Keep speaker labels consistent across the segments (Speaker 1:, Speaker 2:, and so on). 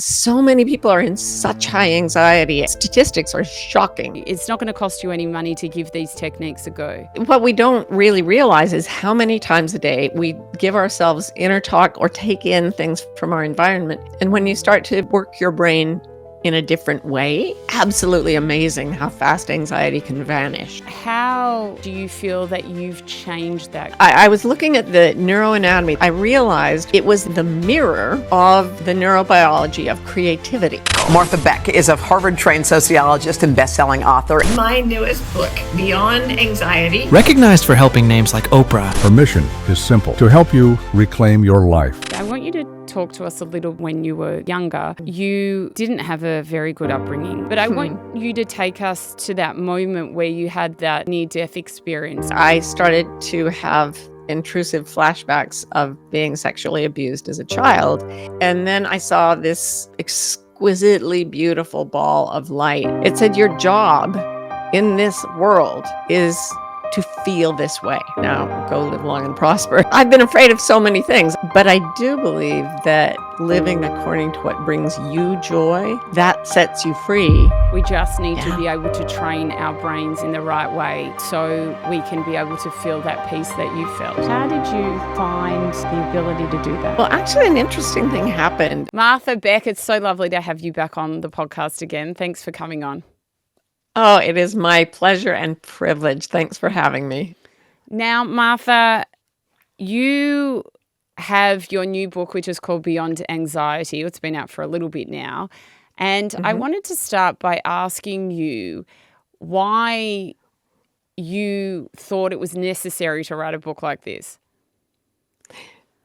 Speaker 1: So many people are in such high anxiety. Statistics are shocking.
Speaker 2: It's not going to cost you any money to give these techniques a go.
Speaker 1: What we don't really realize is how many times a day we give ourselves inner talk or take in things from our environment. And when you start to work your brain in a different way, absolutely amazing how fast anxiety can vanish.
Speaker 2: How do you feel that you've changed that?
Speaker 1: I was looking at the neuroanatomy. I realized it was the mirror of the neurobiology of creativity.
Speaker 3: Martha Beck is a Harvard-trained sociologist and best-selling author.
Speaker 1: My newest book, Beyond Anxiety.
Speaker 4: Recognized for helping names like Oprah.
Speaker 5: Her mission is simple: to help you reclaim your life.
Speaker 2: I want you to talk to us a little when you were younger. You didn't have a very good upbringing, but I want you to take us to that moment where you had that near-death experience.
Speaker 1: I started to have intrusive flashbacks of being sexually abused as a child. And then I saw this exquisitely beautiful ball of light. It said, your job in this world is to feel this way. Now, go live long and prosper. I've been afraid of so many things, but I do believe that living according to what brings you joy, that sets you free.
Speaker 2: We just need to be able to train our brains in the right way so we can be able to feel that peace that you felt. How did you find the ability to do that?
Speaker 1: Well, actually, an interesting thing happened.
Speaker 2: Martha Beck, it's so lovely to have you back on the podcast again. Thanks for coming on.
Speaker 1: Oh, it is my pleasure and privilege. Thanks for having me.
Speaker 2: Now, Martha, you have your new book, which is called Beyond Anxiety. It's been out for a little bit now. And I wanted to start by asking you why you thought it was necessary to write a book like this.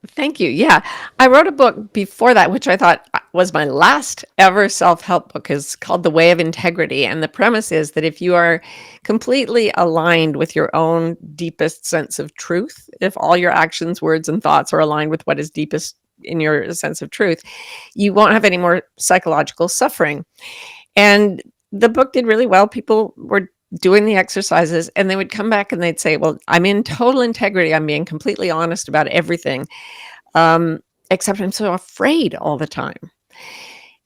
Speaker 1: Thank you. Yeah. I wrote a book before that, which I thought was my last ever self-help book. Is called The Way of Integrity. And the premise is that if you are completely aligned with your own deepest sense of truth, if all your actions, words, and thoughts are aligned with what is deepest in your sense of truth, you won't have any more psychological suffering. And the book did really well. People were doing the exercises and they would come back and they'd say, well, I'm in total integrity. I'm being completely honest about everything. Except I'm so afraid all the time.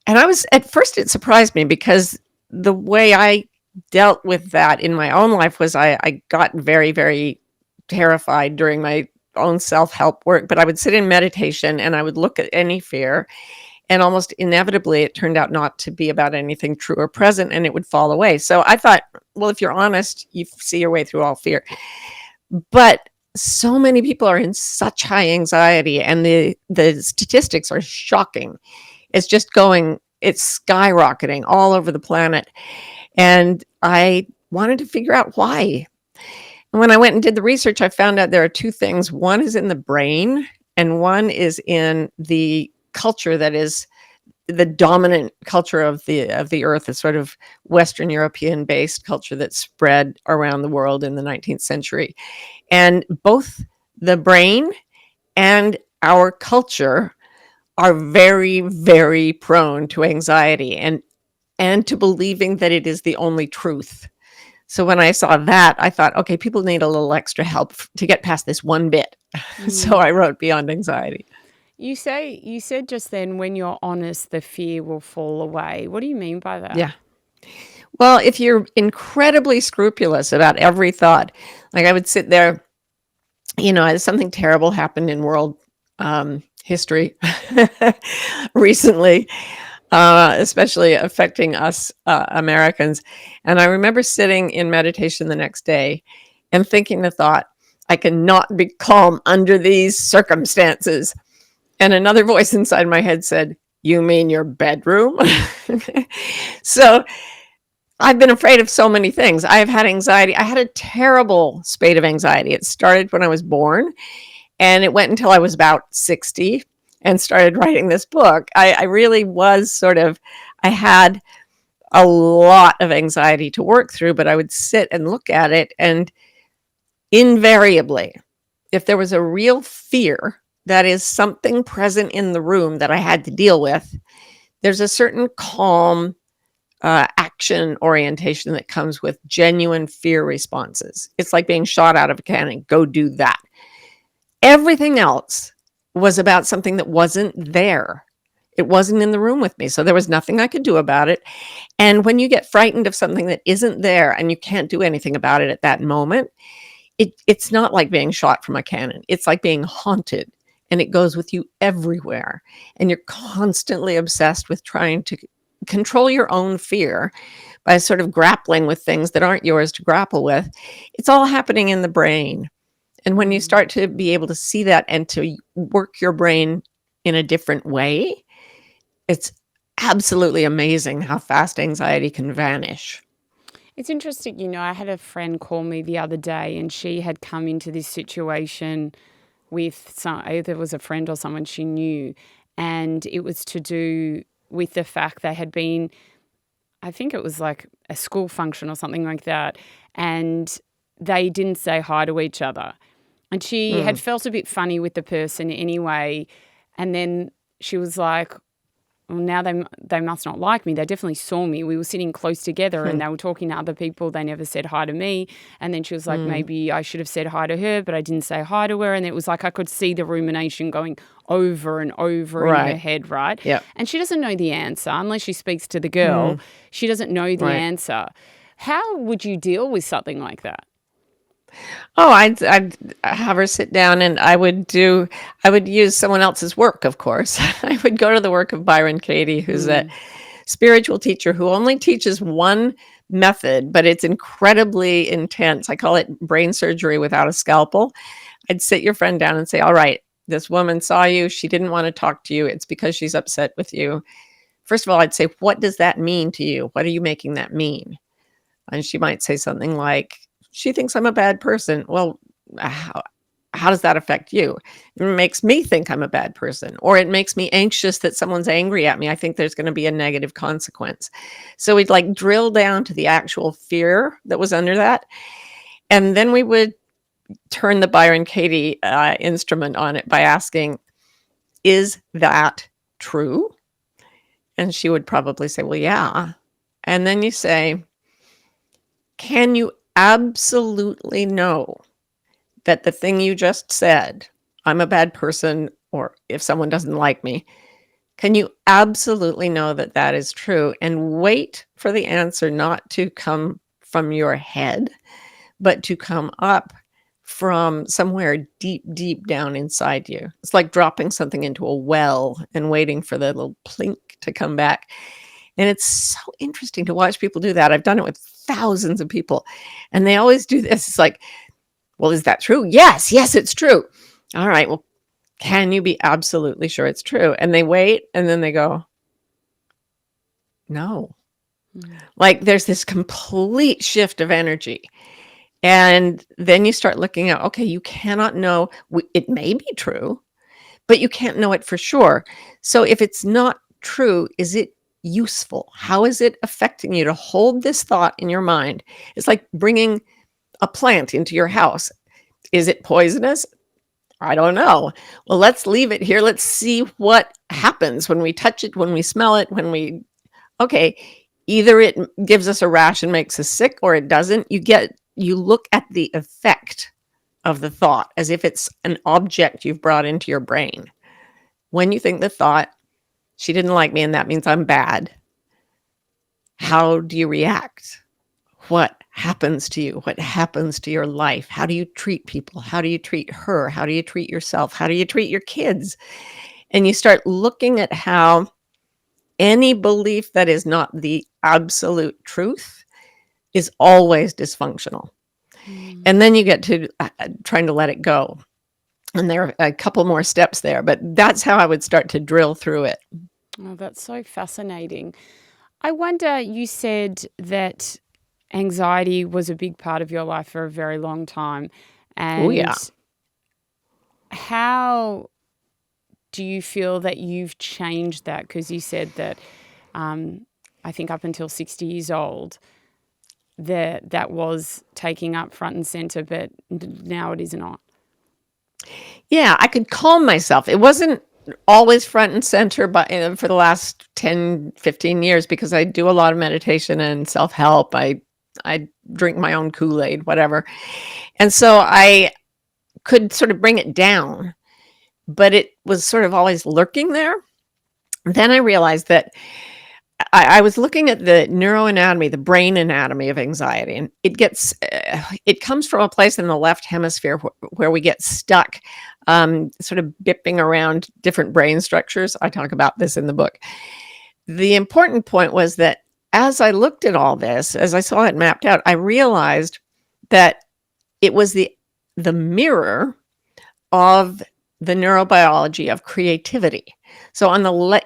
Speaker 1: And at first it surprised me because the way I dealt with that in my own life was I got very, very terrified during my own self-help work, but I would sit in meditation and I would look at any fear. And almost inevitably, it turned out not to be about anything true or present, and it would fall away. So I thought, well, if you're honest, you see your way through all fear. But so many people are in such high anxiety, and the statistics are shocking. It's skyrocketing all over the planet. And I wanted to figure out why. And when I went and did the research, I found out there are two things. One is in the brain, and one is in the culture that is the dominant culture of the earth, a sort of Western European based culture that spread around the world in the 19th century. And both the brain and our culture are very, very prone to anxiety and to believing that it is the only truth. So when I saw that, I thought, okay, people need a little extra help to get past this one bit. So I wrote Beyond Anxiety.
Speaker 2: You said just then, when you're honest, the fear will fall away. What do you mean by that?
Speaker 1: Yeah. Well, if you're incredibly scrupulous about every thought, like I would sit there, something terrible happened in world history recently, especially affecting us Americans. And I remember sitting in meditation the next day and thinking the thought, I cannot be calm under these circumstances. And another voice inside my head said, you mean your bedroom? So I've been afraid of so many things. I've had anxiety. I had a terrible spate of anxiety. It started when I was born, and it went until I was about 60 and started writing this book. I really was I had a lot of anxiety to work through, but I would sit and look at it, and invariably, if there was a real fear, that is something present in the room that I had to deal with, there's a certain calm action orientation that comes with genuine fear responses. It's like being shot out of a cannon. Go do that. Everything else was about something that wasn't there. It wasn't in the room with me, so there was nothing I could do about it. And when you get frightened of something that isn't there and you can't do anything about it at that moment, it's not like being shot from a cannon. It's like being haunted, and it goes with you everywhere. And you're constantly obsessed with trying to control your own fear by sort of grappling with things that aren't yours to grapple with. It's all happening in the brain. And when you start to be able to see that and to work your brain in a different way, it's absolutely amazing how fast anxiety can vanish.
Speaker 2: It's interesting, I had a friend call me the other day, and she had come into this situation with either it was a friend or someone she knew, and it was to do with the fact they had been, I think it was like a school function or something like that, and they didn't say hi to each other. And she had felt a bit funny with the person anyway, and then she was like, well, now they must not like me. They definitely saw me. We were sitting close together and they were talking to other people. They never said hi to me. And then she was like, maybe I should have said hi to her, but I didn't say hi to her. And it was like I could see the rumination going over and over in her head, right?
Speaker 1: Yeah.
Speaker 2: And she doesn't know the answer unless she speaks to the girl. She doesn't know the answer. How would you deal with something like that?
Speaker 1: Oh, I'd have her sit down, and I would use someone else's work, of course. I would go to the work of Byron Katie, who's a spiritual teacher who only teaches one method, but it's incredibly intense. I call it brain surgery without a scalpel. I'd sit your friend down and say, all right, this woman saw you. She didn't want to talk to you. It's because she's upset with you. First of all, I'd say, what does that mean to you? What are you making that mean? And she might say something like, she thinks I'm a bad person. Well, how does that affect you? It makes me think I'm a bad person, or it makes me anxious that someone's angry at me. I think there's going to be a negative consequence. So we'd like drill down to the actual fear that was under that. And then we would turn the Byron Katie instrument on it by asking, is that true? And she would probably say, well, yeah. And then you say, can you absolutely know that the thing you just said, I'm a bad person, or if someone doesn't like me, can you absolutely know that that is true? And wait for the answer not to come from your head, but to come up from somewhere deep, deep down inside you. It's like dropping something into a well and waiting for the little plink to come back. And it's so interesting to watch people do that. I've done it with thousands of people, and they always do this. It's like, well, is that true? Yes, it's true. All right, well, can you be absolutely sure it's true? And they wait, and then they go, no. Like there's this complete shift of energy. And then you start looking at, okay, you cannot know, it may be true, but you can't know it for sure. So if it's not true, is it useful? How is it affecting you to hold this thought in your mind? It's like bringing a plant into your house. Is it poisonous? I don't know. Well, let's leave it here. Let's see what happens when we touch it, when we smell it, okay, either it gives us a rash and makes us sick, or it doesn't. You look at the effect of the thought as if it's an object you've brought into your brain. When you think the thought, she didn't like me and that means I'm bad, how do you react? What happens to you? What happens to your life? How do you treat people? How do you treat her? How do you treat yourself? How do you treat your kids? And you start looking at how any belief that is not the absolute truth is always dysfunctional. And then you get to trying to let it go. And there are a couple more steps there, but that's how I would start to drill through it.
Speaker 2: Oh, that's so fascinating. I wonder, you said that anxiety was a big part of your life for a very long time. And
Speaker 1: Oh, yeah.
Speaker 2: how do you feel that you've changed that? Because you said that I think up until 60 years old, that was taking up front and center, but now it is not.
Speaker 1: Yeah, I could calm myself. It wasn't always front and center, but for the last 10, 15 years, because I do a lot of meditation and self-help. I drink my own Kool-Aid, whatever. And so I could sort of bring it down, but it was sort of always lurking there. Then I realized that I was looking at the neuroanatomy, the brain anatomy of anxiety, and it comes from a place in the left hemisphere where we get stuck, sort of bipping around different brain structures. I talk about this in the book. The important point was that as I looked at all this, as I saw it mapped out, I realized that it was the mirror of the neurobiology of creativity. So on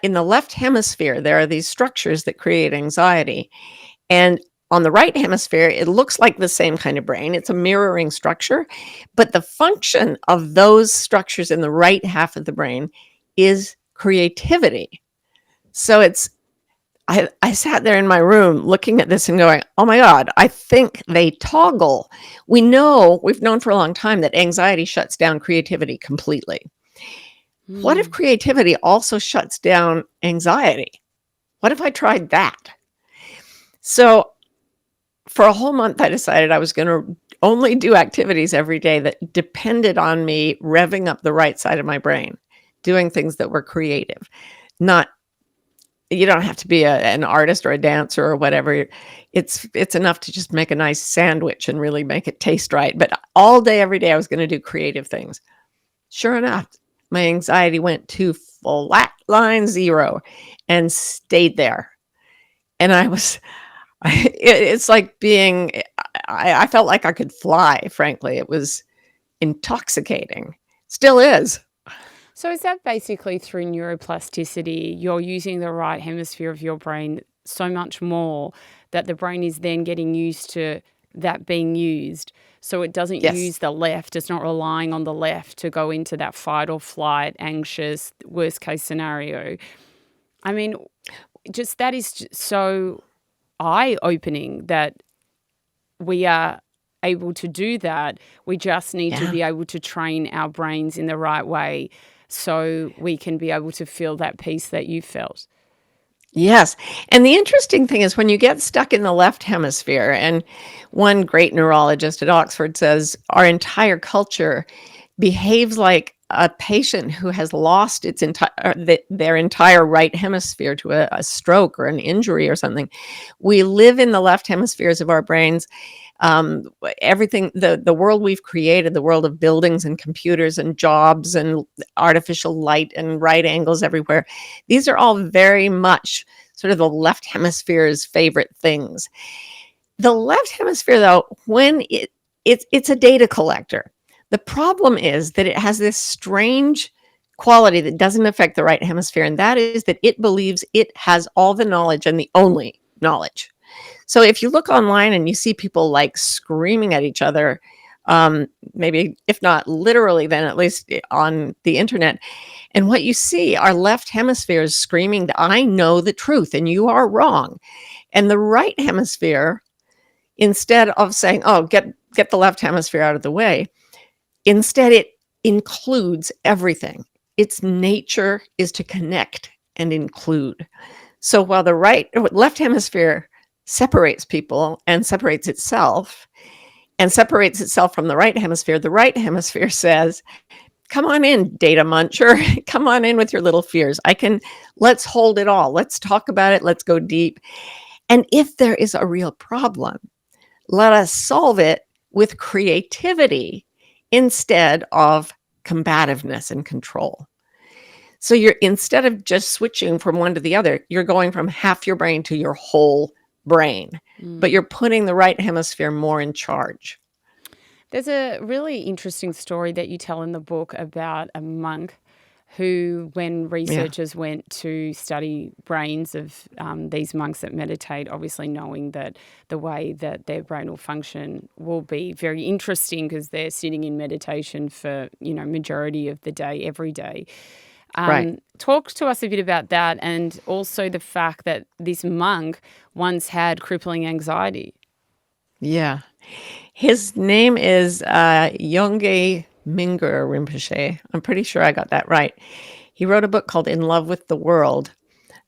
Speaker 1: in the left hemisphere, there are these structures that create anxiety. And on the right hemisphere, it looks like the same kind of brain. It's a mirroring structure, but the function of those structures in the right half of the brain is creativity. So I sat there in my room looking at this and going, oh my God, I think they toggle. We've known for a long time that anxiety shuts down creativity completely. What if creativity also shuts down anxiety? What if I tried that? So for a whole month, I decided I was going to only do activities every day that depended on me revving up the right side of my brain, doing things that were creative. You don't have to be an artist or a dancer or whatever. It's enough to just make a nice sandwich and really make it taste right. But all day, every day, I was going to do creative things. Sure enough, my anxiety went to flatline 0 and stayed there. And it's like I felt like I could fly, frankly. It was intoxicating. Still is.
Speaker 2: So is that basically through neuroplasticity, you're using the right hemisphere of your brain so much more that the brain is then getting used to that being used? So it doesn't use the left. It's not relying on the left to go into that fight or flight, anxious, worst case scenario. I mean, just that is so eye-opening that we are able to do that. We just need to be able to train our brains in the right way so we can be able to feel that peace that you felt.
Speaker 1: Yes. And the interesting thing is when you get stuck in the left hemisphere, and one great neurologist at Oxford says our entire culture behaves like a patient who has lost their entire right hemisphere to a stroke or an injury or something. We live in the left hemispheres of our brains. Everything, the world we've created, the world of buildings and computers and jobs and artificial light and right angles everywhere, these are all very much sort of the left hemisphere's favorite things. The left hemisphere, though, when it's a data collector. The problem is that it has this strange quality that doesn't affect the right hemisphere, and that is that it believes it has all the knowledge and the only knowledge. So if you look online and you see people like screaming at each other, maybe if not literally, then at least on the internet, and what you see are left hemispheres screaming, I know the truth and you are wrong. And the right hemisphere, instead of saying, oh, get the left hemisphere out of the way, instead it includes everything. Its nature is to connect and include. So while the left hemisphere separates people and separates itself from the right hemisphere says, come on in, data muncher. Come on in with your little fears. Let's hold it all. Let's talk about it. Let's go deep. And if there is a real problem, let us solve it with creativity instead of combativeness and control. So instead of just switching from one to the other, you're going from half your brain to your whole brain, but you're putting the right hemisphere more in charge.
Speaker 2: There's a really interesting story that you tell in the book about a monk who, when researchers went to study brains of these monks that meditate, obviously knowing that the way that their brain will function will be very interesting because they're sitting in meditation for, majority of the day, every day.
Speaker 1: Right.
Speaker 2: Talk to us a bit about that, and also the fact that this monk once had crippling anxiety.
Speaker 1: Yeah. His name is Yongey Mingyur Rinpoche. I'm pretty sure I got that right. He wrote a book called In Love with the World,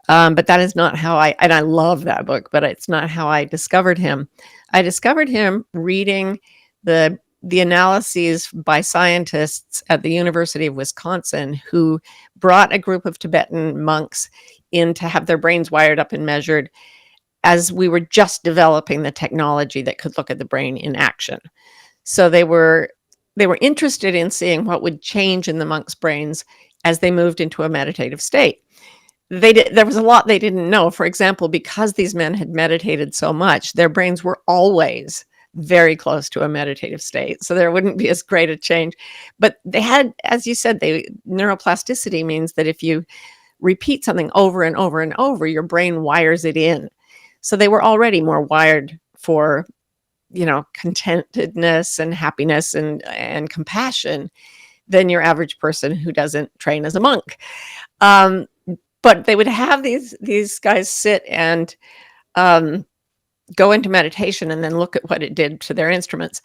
Speaker 1: but that is not how and I love that book, but it's not how I discovered him. I discovered him reading the analyses by scientists at the University of Wisconsin who brought a group of Tibetan monks in to have their brains wired up and measured as we were just developing the technology that could look at the brain in action. So they were interested in seeing what would change in the monks' brains as they moved into a meditative state. There was a lot they didn't know. For example, because these men had meditated so much, their brains were always very close to a meditative state. So there wouldn't be as great a change. But they had, as you said, neuroplasticity means that if you repeat something over and over and over, your brain wires it in. So they were already more wired for, contentedness and happiness and compassion than your average person who doesn't train as a monk. But they would have these guys sit and go into meditation and then look at what it did to their instruments.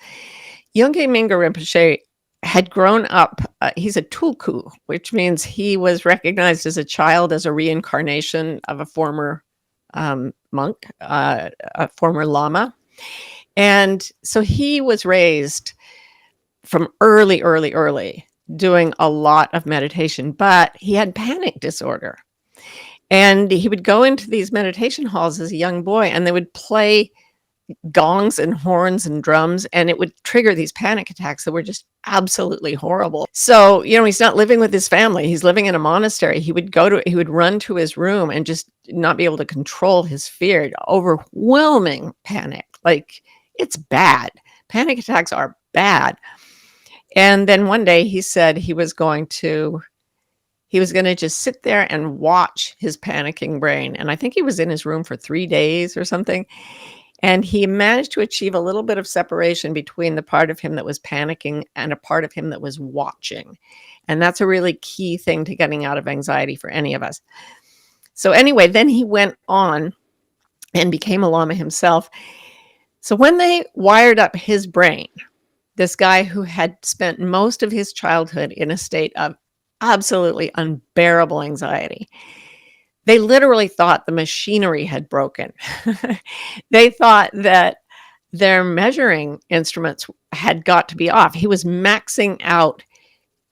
Speaker 1: Yongey Mingyur Rinpoche had grown up, he's a tulku, which means he was recognized as a child as a reincarnation of a former monk, a former lama. And so he was raised from early doing a lot of meditation, but he had panic disorder. And he would go into these meditation halls as a young boy, and they would play gongs and horns and drums, and it would trigger these panic attacks that were just absolutely horrible. So, he's not living with his family. He's living in a monastery. He would run to his room and just not be able to control his fear, overwhelming panic. Like, it's bad. Panic attacks are bad. And then one day he said he was going to just sit there and watch his panicking brain. And I think he was in his room for 3 days or something. And he managed to achieve a little bit of separation between the part of him that was panicking and a part of him that was watching. And that's a really key thing to getting out of anxiety for any of us. So anyway, then he went on and became a lama himself. So when they wired up his brain, this guy who had spent most of his childhood in a state of absolutely unbearable anxiety, they literally thought the machinery had broken. They thought that their measuring instruments had got to be off. He was maxing out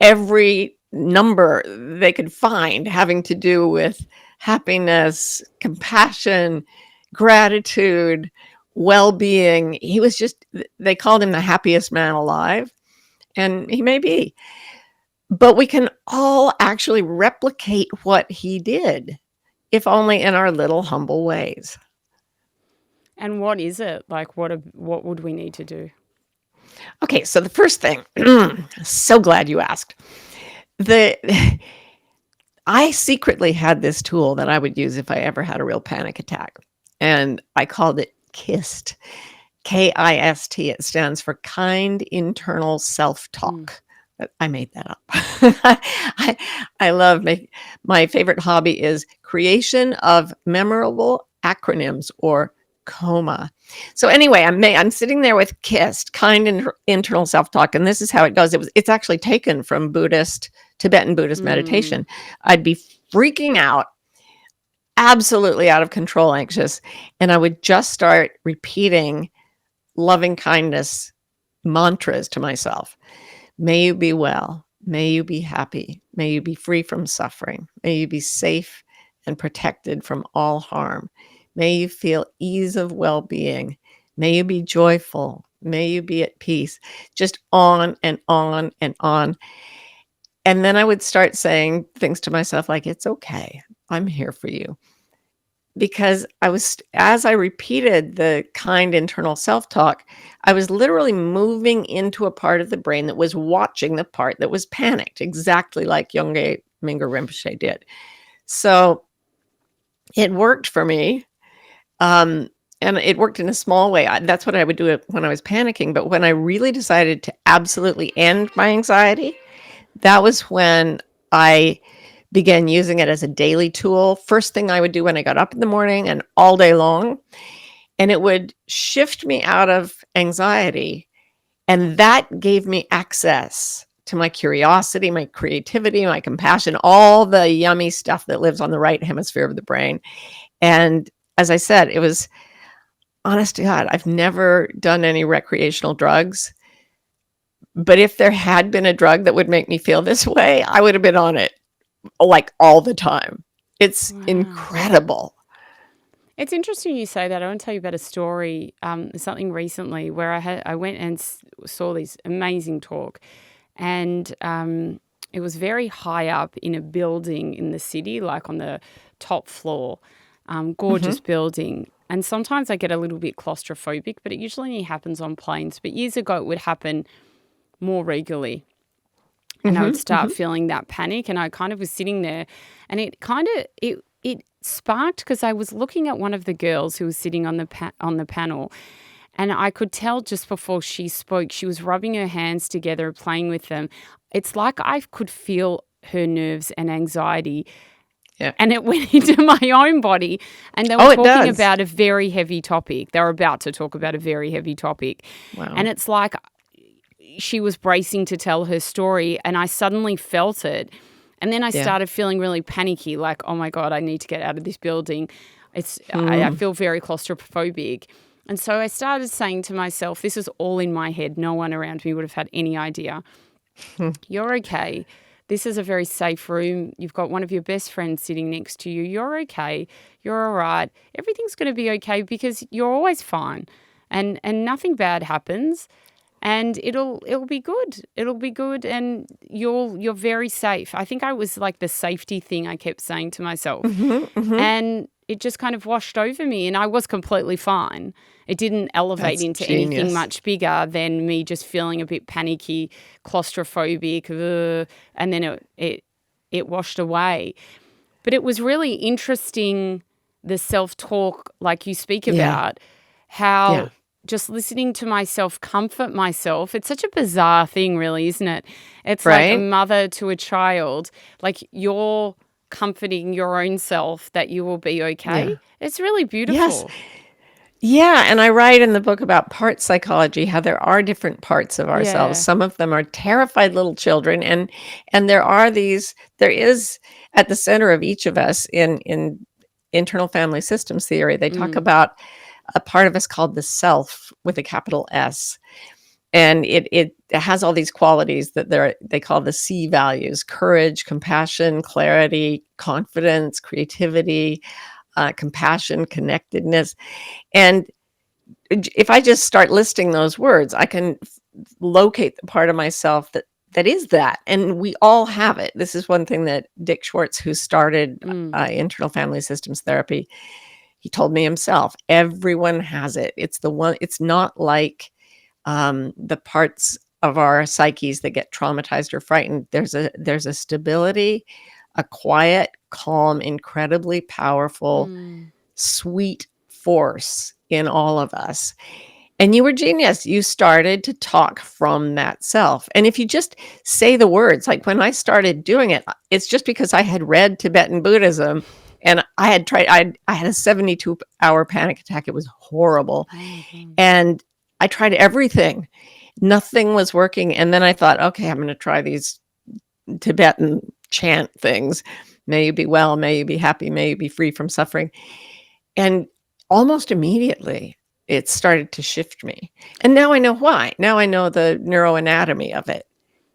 Speaker 1: every number they could find having to do with happiness, compassion, gratitude, well-being. He was they called him the happiest man alive, and he may be. But we can all actually replicate what he did, if only in our little humble ways.
Speaker 2: And what is it? Like, what would we need to do?
Speaker 1: Okay, so the first thing, so glad you asked. I secretly had this tool that I would use if I ever had a real panic attack, and I called it KIST, KIST. It stands for Kind Internal Self-Talk. I made that up. I love my favorite hobby is creation of memorable acronyms, or COMA. So anyway, I'm sitting there with KIST, Kind Internal Self-Talk, and this is how it goes. It's actually taken from Tibetan Buddhist meditation. I'd be freaking out, absolutely out of control, anxious, and I would just start repeating loving kindness mantras to myself. May you be well. May you be happy. May you be free from suffering. May you be safe and protected from all harm. May you feel ease of well-being. May you be joyful. May you be at peace. Just on and on and on. And then I would start saying things to myself like, it's okay. I'm here for you. Because as I repeated the kind internal self-talk, I was literally moving into a part of the brain that was watching the part that was panicked, exactly like Yongey Mingyur Rinpoche did. So it worked for me. And it worked in a small way. That's what I would do when I was panicking. But when I really decided to absolutely end my anxiety, that was when I began using it as a daily tool. First thing I would do when I got up in the morning and all day long. And it would shift me out of anxiety. And that gave me access to my curiosity, my creativity, my compassion, all the yummy stuff that lives on the right hemisphere of the brain. And as I said, it was, honest to God, I've never done any recreational drugs. But if there had been a drug that would make me feel this way, I would have been on it like all the time. It's incredible.
Speaker 2: It's interesting you say that. I want to tell you about a story, something recently where I went and saw this amazing talk, and it was very high up in a building in the city, like on the top floor, gorgeous building. And sometimes I get a little bit claustrophobic, but it usually only happens on planes. But years ago, it would happen more regularly. And I would start feeling that panic, and I kind of was sitting there, and it sparked because I was looking at one of the girls who was sitting on the panel, and I could tell just before she spoke, she was rubbing her hands together, playing with them. It's like I could feel her nerves and anxiety.
Speaker 1: Yeah.
Speaker 2: And it went into my own body, and they were talking about a very heavy topic. They were about to talk about a very heavy topic.
Speaker 1: Wow.
Speaker 2: And it's like she was bracing to tell her story, and I suddenly felt it. And then I started feeling really panicky, like, oh my God, I need to get out of this building. I feel very claustrophobic. And so I started saying to myself, this is all in my head. No one around me would have had any idea. You're okay. This is a very safe room. You've got one of your best friends sitting next to you. You're okay. You're all right. Everything's going to be okay because you're always fine. And nothing bad happens. And it'll be good. It'll be good, and you're very safe. I think I was like the safety thing I kept saying to myself, and it just kind of washed over me, and I was completely fine. It didn't elevate into anything much bigger than me just feeling a bit panicky, claustrophobic, and then it washed away. But it was really interesting, the self-talk, like you speak about, how just listening to myself comfort myself. It's such a bizarre thing, really, isn't it? It's like a mother to a child, like you're comforting your own self that you will be okay. Yeah. It's really beautiful.
Speaker 1: Yes. Yeah, and I write in the book about part psychology, how there are different parts of ourselves.
Speaker 2: Yeah.
Speaker 1: Some of them are terrified little children, and there is at the center of each of us in internal family systems theory, they talk about a part of us called the self with a capital S. And it has all these qualities that they call the C values: courage, compassion, clarity, confidence, creativity, compassion, connectedness. And if I just start listing those words, I can locate the part of myself that is that. And we all have it. This is one thing that Dick Schwartz, who started internal family systems therapy, he told me himself, everyone has it. It's the one, it's not like the parts of our psyches that get traumatized or frightened. There's a stability, a quiet, calm, incredibly powerful, sweet force in all of us. And you were genius. You started to talk from that self. And if you just say the words, like when I started doing it, it's just because I had read Tibetan Buddhism. And I had tried, I had a 72-hour panic attack. It was horrible. And I tried everything. Nothing was working. And then I thought, okay, I'm going to try these Tibetan chant things. May you be well, may you be happy, may you be free from suffering. And almost immediately, it started to shift me. And now I know why. Now I know the neuroanatomy of it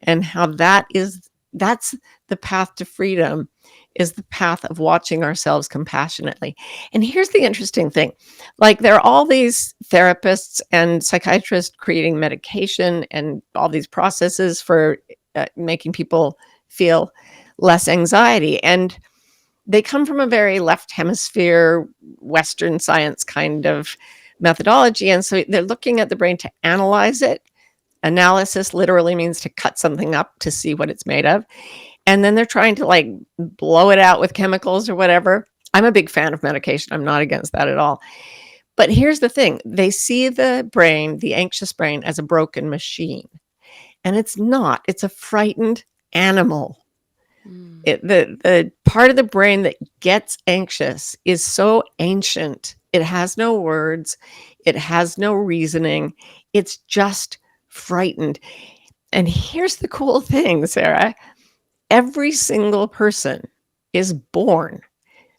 Speaker 1: and how that's the path to freedom, is the path of watching ourselves compassionately. And here's the interesting thing. Like, there are all these therapists and psychiatrists creating medication and all these processes for making people feel less anxiety. And they come from a very left hemisphere, Western science kind of methodology. And so they're looking at the brain to analyze it. Analysis literally means to cut something up to see what it's made of. And then they're trying to like blow it out with chemicals or whatever. I'm a big fan of medication. I'm not against that at all. But here's the thing. They see the brain, the anxious brain, as a broken machine. And it's not. It's a frightened animal. The part of the brain that gets anxious is so ancient. It has no words. It has no reasoning. It's just frightened. And here's the cool thing, Sarah. Every single person is born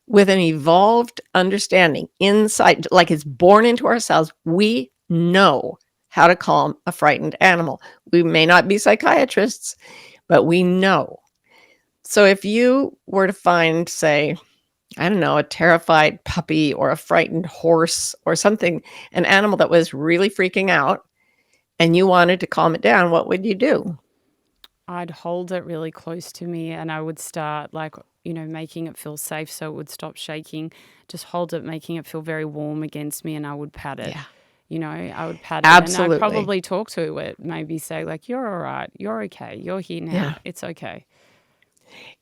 Speaker 1: with an evolved understanding inside, like it's born into ourselves. We know how to calm a frightened animal. We may not be psychiatrists, but we know. So if you were to find, say, I don't know, a terrified puppy or a frightened horse or something, an animal that was really freaking out, and you wanted to calm it down, what would you do?
Speaker 2: I'd hold it really close to me and I would start making it feel safe so it would stop shaking. Just hold it, making it feel very warm against me, and I would pat it.
Speaker 1: Yeah.
Speaker 2: I would pat it, and I'd
Speaker 1: Absolutely.
Speaker 2: probably talk to it, maybe say like, "You're all right. You're okay. You're here now.
Speaker 1: Yeah.
Speaker 2: It's okay."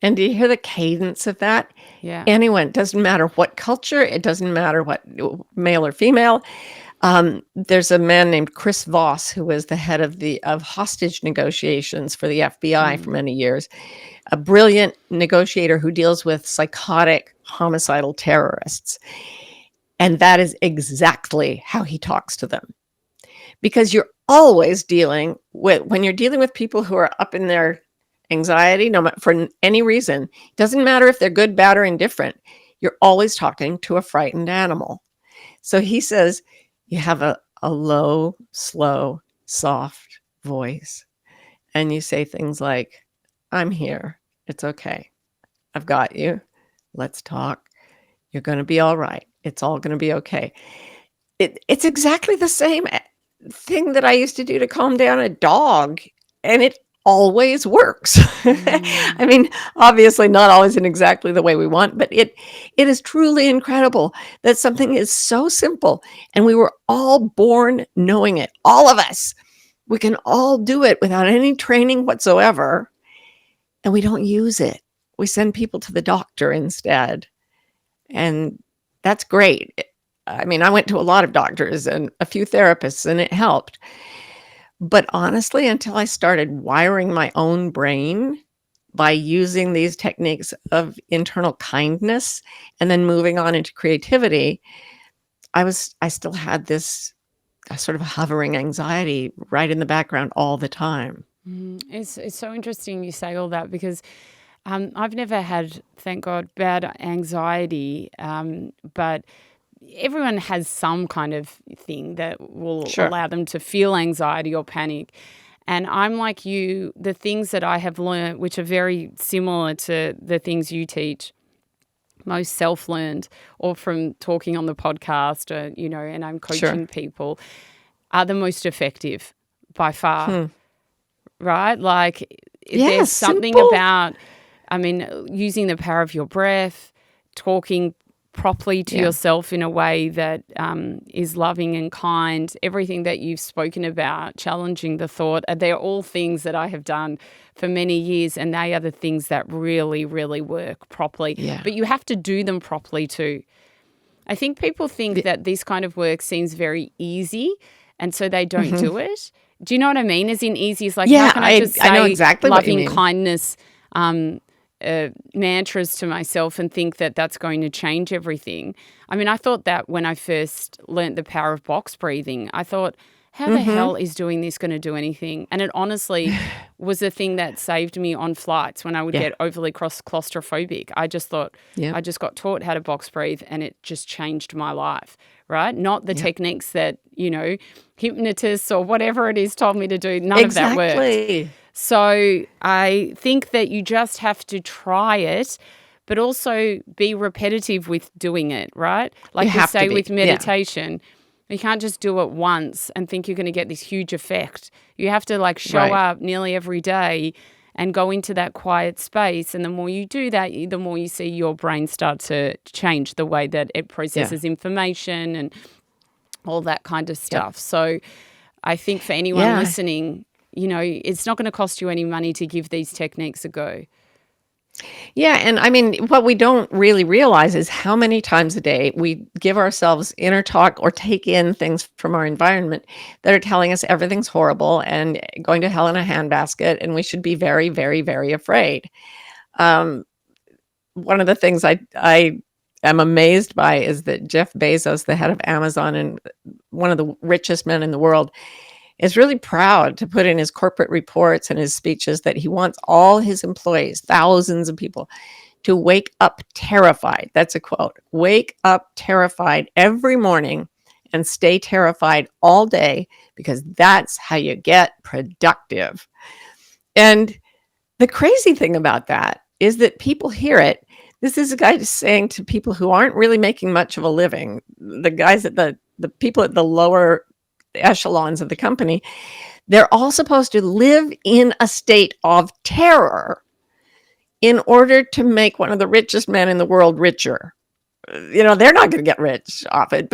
Speaker 1: And do you hear the cadence of that?
Speaker 2: Yeah.
Speaker 1: Anyone, doesn't matter what culture, it doesn't matter what male or female. There's a man named Chris Voss who was the head of hostage negotiations for the FBI for many years, a brilliant negotiator who deals with psychotic homicidal terrorists. And that is exactly how he talks to them. Because you're always dealing with, when you're dealing with people who are up in their anxiety, no matter for any reason, doesn't matter if they're good, bad, or indifferent, you're always talking to a frightened animal. So he says, you have a low, slow, soft voice. And you say things like, I'm here. It's okay. I've got you. Let's talk. You're going to be all right. It's all going to be okay. It's exactly the same thing that I used to do to calm down a dog. And it always works. I mean, obviously not always in exactly the way we want, but it is truly incredible that something is so simple and we were all born knowing it. All of us. We can all do it without any training whatsoever, and we don't use it. We send people to the doctor instead. And that's great. I mean, I went to a lot of doctors and a few therapists, and it helped. But honestly, until I started wiring my own brain by using these techniques of internal kindness and then moving on into creativity, I still had this sort of hovering anxiety right in the background all the time.
Speaker 2: It's so interesting you say all that, because I've never had, thank God, bad anxiety, but everyone has some kind of thing that will allow them to feel anxiety or panic. And I'm like you, the things that I have learned, which are very similar to the things you teach, most self-learned or from talking on the podcast, and I'm coaching people, are the most effective by far, right? Like there's something
Speaker 1: simple.
Speaker 2: about, using the power of your breath, talking properly to yourself in a way that is loving and kind, everything that you've spoken about, challenging the thought, they're all things that I have done for many years, and they are the things that really, really work properly.
Speaker 1: Yeah.
Speaker 2: But you have to do them properly too. I think people think that this kind of work seems very easy, and so they don't do it. Do you know what I mean? As in easy, is like, how can I just say
Speaker 1: I know exactly what you
Speaker 2: loving
Speaker 1: mean.
Speaker 2: kindness mantras to myself and think that that's going to change everything? I mean, I thought that when I first learnt the power of box breathing, I thought, how the hell is doing this going to do anything? And it honestly was the thing that saved me on flights when I would get overly claustrophobic. I just thought, I just got taught how to box breathe and it just changed my life, right? Not the techniques that, hypnotists or whatever it is told me to do. None of that worked. So I think that you just have to try it, but also be repetitive with doing it, right? Like you say with meditation, you can't just do it once and think you're going to get this huge effect. You have to show up nearly every day and go into that quiet space. And the more you do that, the more you see your brain start to change the way that it processes information and all that kind of stuff. So I think for anyone listening, it's not going to cost you any money to give these techniques a go.
Speaker 1: Yeah. And I mean, what we don't really realize is how many times a day we give ourselves inner talk or take in things from our environment that are telling us everything's horrible and going to hell in a handbasket, and we should be very, very, very afraid. One of the things I am amazed by is that Jeff Bezos, the head of Amazon and one of the richest men in the world, is really proud to put in his corporate reports and his speeches that he wants all his employees, thousands of people, to wake up terrified. That's a quote. Wake up terrified every morning and stay terrified all day, because that's how you get productive. And the crazy thing about that is that people hear it, This is a guy just saying to people who aren't really making much of a living, the guys at the people at the lower echelons of the company, they're all supposed to live in a state of terror in order to make one of the richest men in the world richer. They're not going to get rich off it,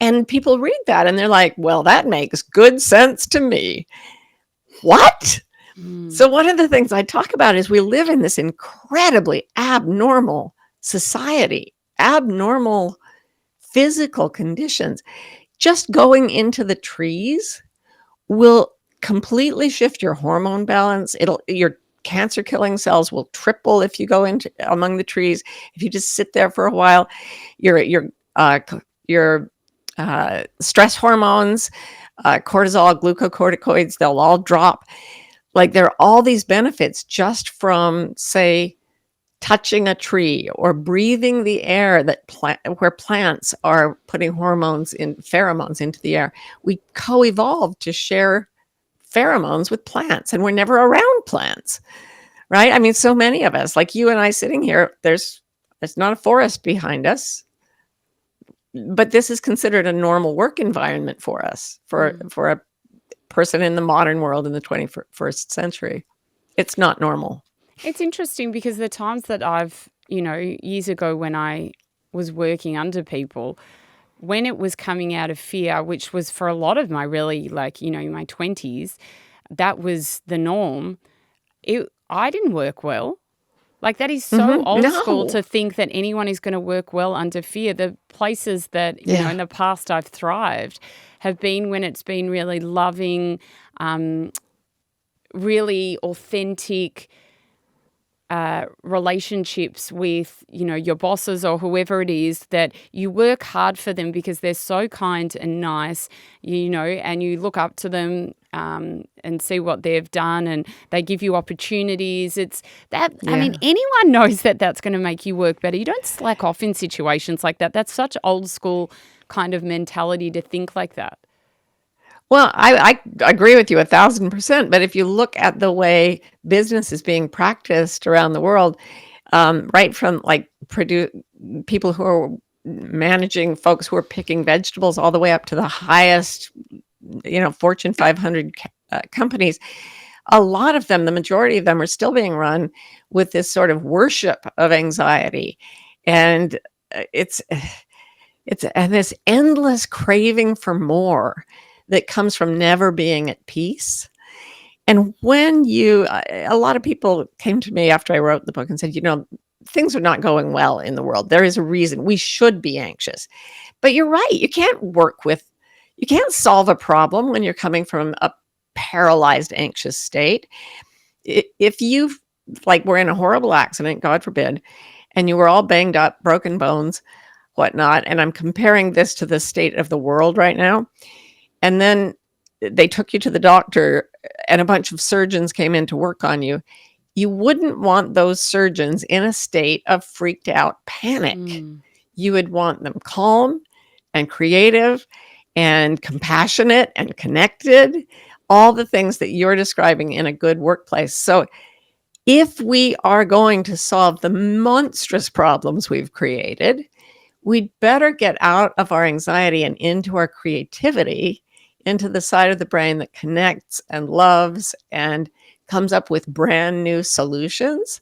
Speaker 1: and people read that and they're like, well, that makes good sense to me. What? So one of the things I talk about is we live in this incredibly abnormal society, abnormal physical conditions. Just going into the trees will completely shift your hormone balance. Your cancer killing cells will triple if you go into among the trees. If you just sit there for a while, your stress hormones, cortisol, glucocorticoids, they'll all drop. Like there are all these benefits just from, say, touching a tree or breathing the air where plants are putting pheromones into the air. We co-evolved to share pheromones with plants, and we're never around plants, right? I mean, so many of us, like you and I sitting here, there's not a forest behind us, but this is considered a normal work environment for us, for a person in the modern world in the 21st century. It's not normal.
Speaker 2: It's interesting because the times that I've, years ago when I was working under people, when it was coming out of fear, which was for a lot of my really my 20s, that was the norm. I didn't work well. Like that is so old school to think that anyone is going to work well under fear. The places that, in the past I've thrived have been when it's been really loving, really authentic relationships with, your bosses or whoever it is, that you work hard for them because they're so kind and nice, and you look up to them and see what they've done, and they give you opportunities. It's that, I mean, anyone knows that that's going to make you work better. You don't slack off in situations like that. That's such old school kind of mentality to think like that.
Speaker 1: Well, I agree with you 1,000%. But if you look at the way business is being practiced around the world, right from like people who are managing folks who are picking vegetables all the way up to the highest, Fortune 500 companies, a lot of them, the majority of them, are still being run with this sort of worship of anxiety, and it's this endless craving for more that comes from never being at peace. And when a lot of people came to me after I wrote the book and said, things are not going well in the world. There is a reason we should be anxious. But you're right. You can't solve a problem when you're coming from a paralyzed, anxious state. If you were in a horrible accident, God forbid, and you were all banged up, broken bones, whatnot, and I'm comparing this to the state of the world right now, and then they took you to the doctor and a bunch of surgeons came in to work on you, you wouldn't want those surgeons in a state of freaked out panic. You would want them calm and creative and compassionate and connected, all the things that you're describing in a good workplace. So if we are going to solve the monstrous problems we've created, we'd better get out of our anxiety and into our creativity, into the side of the brain that connects and loves and comes up with brand new solutions,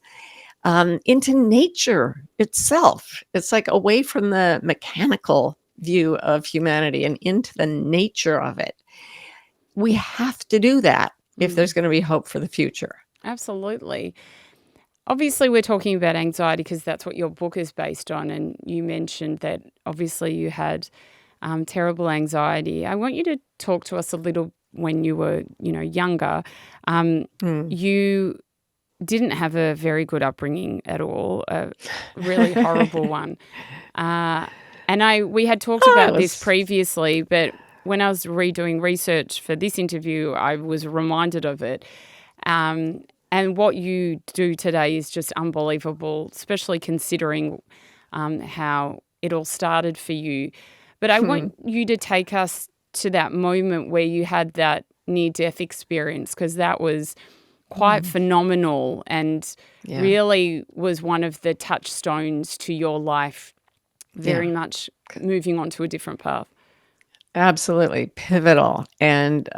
Speaker 1: into nature itself. It's like away from the mechanical view of humanity and into the nature of it. We have to do that if there's going to be hope for the future.
Speaker 2: Absolutely. Obviously, we're talking about anxiety because that's what your book is based on. And you mentioned that obviously you had terrible anxiety. I want you to talk to us a little when you were, younger. You didn't have a very good upbringing at all, a really horrible one. And we had talked about this previously, but when I was redoing research for this interview, I was reminded of it. And what you do today is just unbelievable, especially considering how it all started for you. But I want you to take us to that moment where you had that near-death experience, because that was quite phenomenal and
Speaker 1: Yeah.
Speaker 2: really was one of the touchstones to your life, very much moving on to a different path.
Speaker 1: Absolutely pivotal. And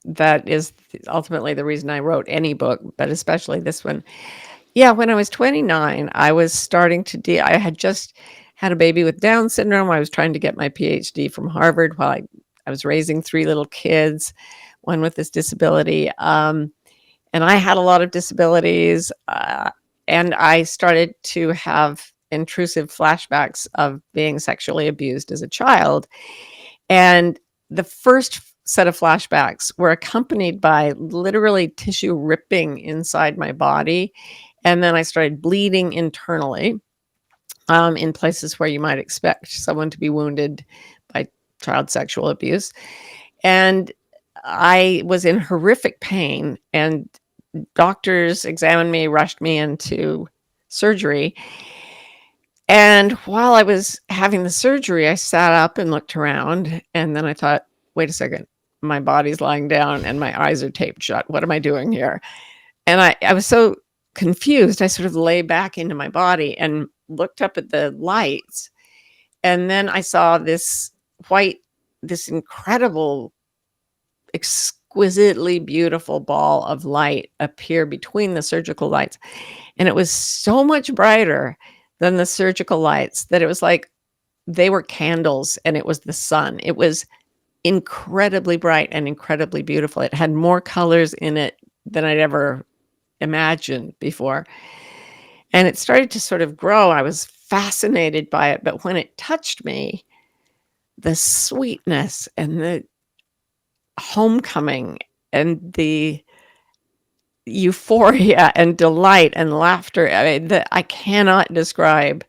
Speaker 1: that is ultimately the reason I wrote any book, but especially this one. Yeah, when I was 29, I was starting to I had just had a baby with Down syndrome. I was trying to get my PhD from Harvard while I was raising 3 little kids, one with this disability. And I had a lot of disabilities. And I started to have intrusive flashbacks of being sexually abused as a child. And the first set of flashbacks were accompanied by literally tissue ripping inside my body. And then I started bleeding internally in places where you might expect someone to be wounded by child sexual abuse. And I was in horrific pain, and doctors examined me, rushed me into surgery. And while I was having the surgery, I sat up and looked around, and then I thought, wait a second, my body's lying down and my eyes are taped shut. What am I doing here? And I was so confused. I sort of lay back into my body and looked up at the lights. And then I saw this incredible, exquisitely beautiful ball of light appear between the surgical lights. And it was so much brighter than the surgical lights that it was like they were candles and it was the sun. It was incredibly bright and incredibly beautiful. It had more colors in it than I'd ever imagined before. And it started to sort of grow. I was fascinated by it. But when it touched me, the sweetness and the homecoming and the euphoria and delight and laughter, I mean, I cannot describe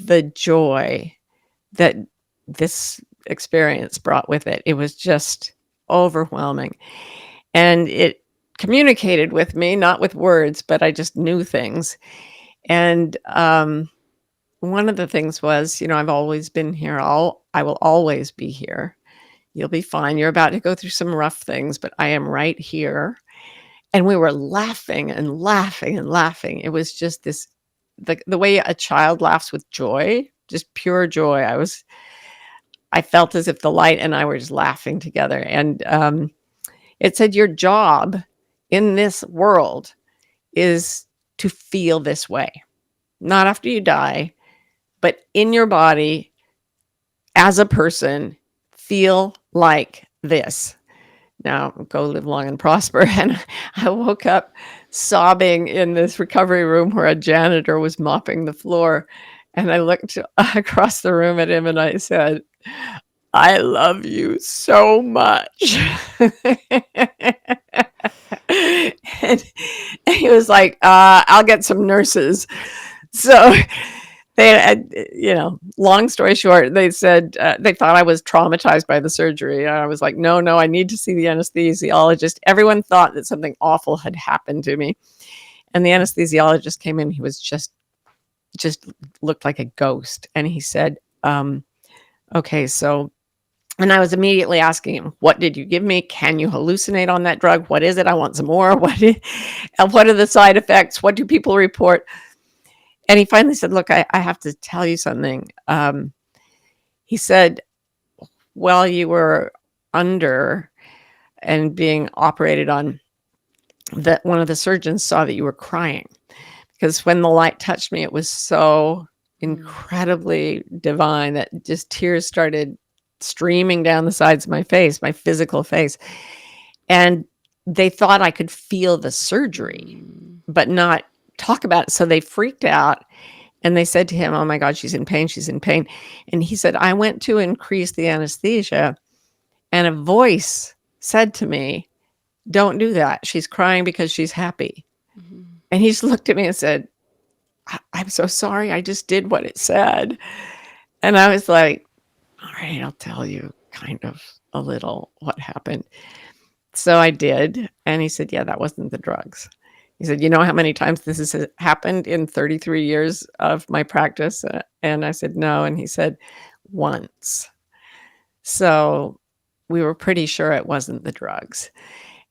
Speaker 1: the joy that this experience brought with it. It was just overwhelming. And it communicated with me, not with words, but I just knew things. And one of the things was, I've always been here. I will always be here. You'll be fine. You're about to go through some rough things, but I am right here. And we were laughing and laughing and laughing. It was just this, the way a child laughs with joy, just pure joy. I felt as if the light and I were just laughing together. And it said, your job in this world is to feel this way, not after you die, but in your body as a person, feel like this. Now go live long and prosper. And I woke up sobbing in this recovery room where a janitor was mopping the floor. And I looked across the room at him and I said, I love you so much. And he was like, I'll get some nurses. So they had, long story short, they said they thought I was traumatized by the surgery. And I was like, no, I need to see the anesthesiologist. Everyone thought that something awful had happened to me. And the anesthesiologist came in. He was just looked like a ghost. And he said, okay, so, and I was immediately asking him, what did you give me? Can you hallucinate on that drug? What is it? I want some more. What are the side effects? What do people report? And he finally said, look, I have to tell you something. He said, while you were under and being operated on, that one of the surgeons saw that you were crying. Because when the light touched me, it was so incredibly divine that just tears started streaming down the sides of my face, my physical face. And they thought I could feel the surgery, but not talk about it. So they freaked out and they said to him, oh my God, she's in pain. She's in pain. And he said, I went to increase the anesthesia and a voice said to me, don't do that. She's crying because she's happy. Mm-hmm. And he just looked at me and said, I'm so sorry. I just did what it said. And I was like, all right, I'll tell you kind of a little what happened. So I did. And he said, yeah, that wasn't the drugs. He said, you know how many times this has happened in 33 years of my practice? And I said, no. And he said, once. So we were pretty sure it wasn't the drugs.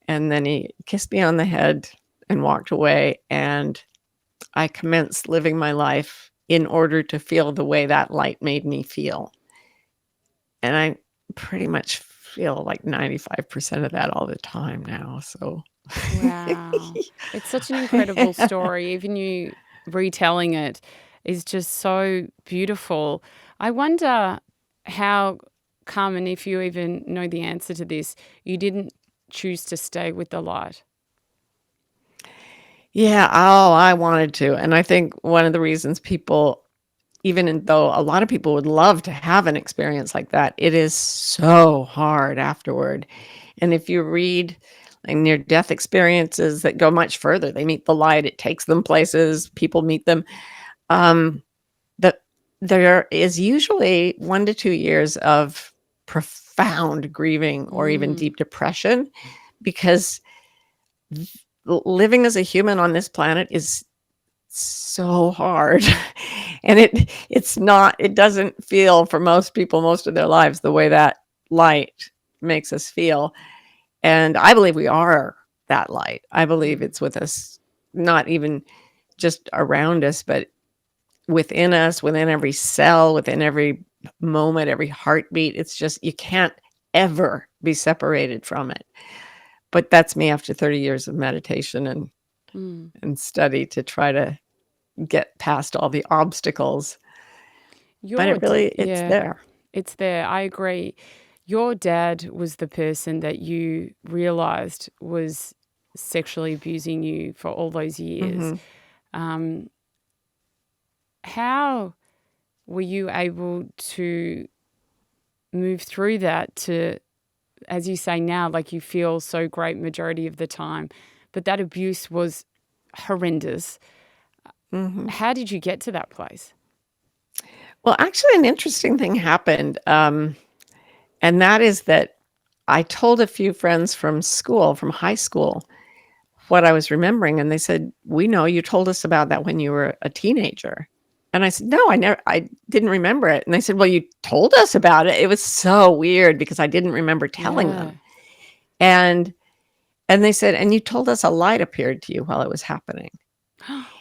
Speaker 1: And then he kissed me on the head and walked away, and I commenced living my life in order to feel the way that light made me feel. And I pretty much feel like 95% of that all the time now. So
Speaker 2: Wow. It's such an incredible story. Even you retelling it is just so beautiful. I wonder how come, and if you even know the answer to this, you didn't choose to stay with the light.
Speaker 1: yeah, oh, I wanted to. And I think one of the reasons people, though a lot of people would love to have an experience like that, it is so hard afterward. And if you read like near-death experiences that go much further, they meet the light, it takes them places, people meet them. That there is usually 1 to 2 years of profound grieving or even deep depression, because living as a human on this planet is so hard. And it doesn't feel for most people most of their lives the way that light makes us feel. And I believe we are that light. I believe it's with us, not even just around us, but within us, within every cell, within every moment, every heartbeat. It's just, you can't ever be separated from it. But that's me after 30 years of meditation and study to try to get past all the obstacles. But it's there.
Speaker 2: It's there. I agree. Your dad was the person that you realized was sexually abusing you for all those years. How were you able to move through that to, as you say now, like you feel so great majority of the time, but that abuse was horrendous. How did you get to that place?
Speaker 1: Well, actually, an interesting thing happened. And that is that I told a few friends from high school, what I was remembering. And they said, we know you told us about that when you were a teenager. And I said, no, I didn't remember it. And they said, well, you told us about it. It was so weird because I didn't remember telling them. And they said, and you told us a light appeared to you while it was happening.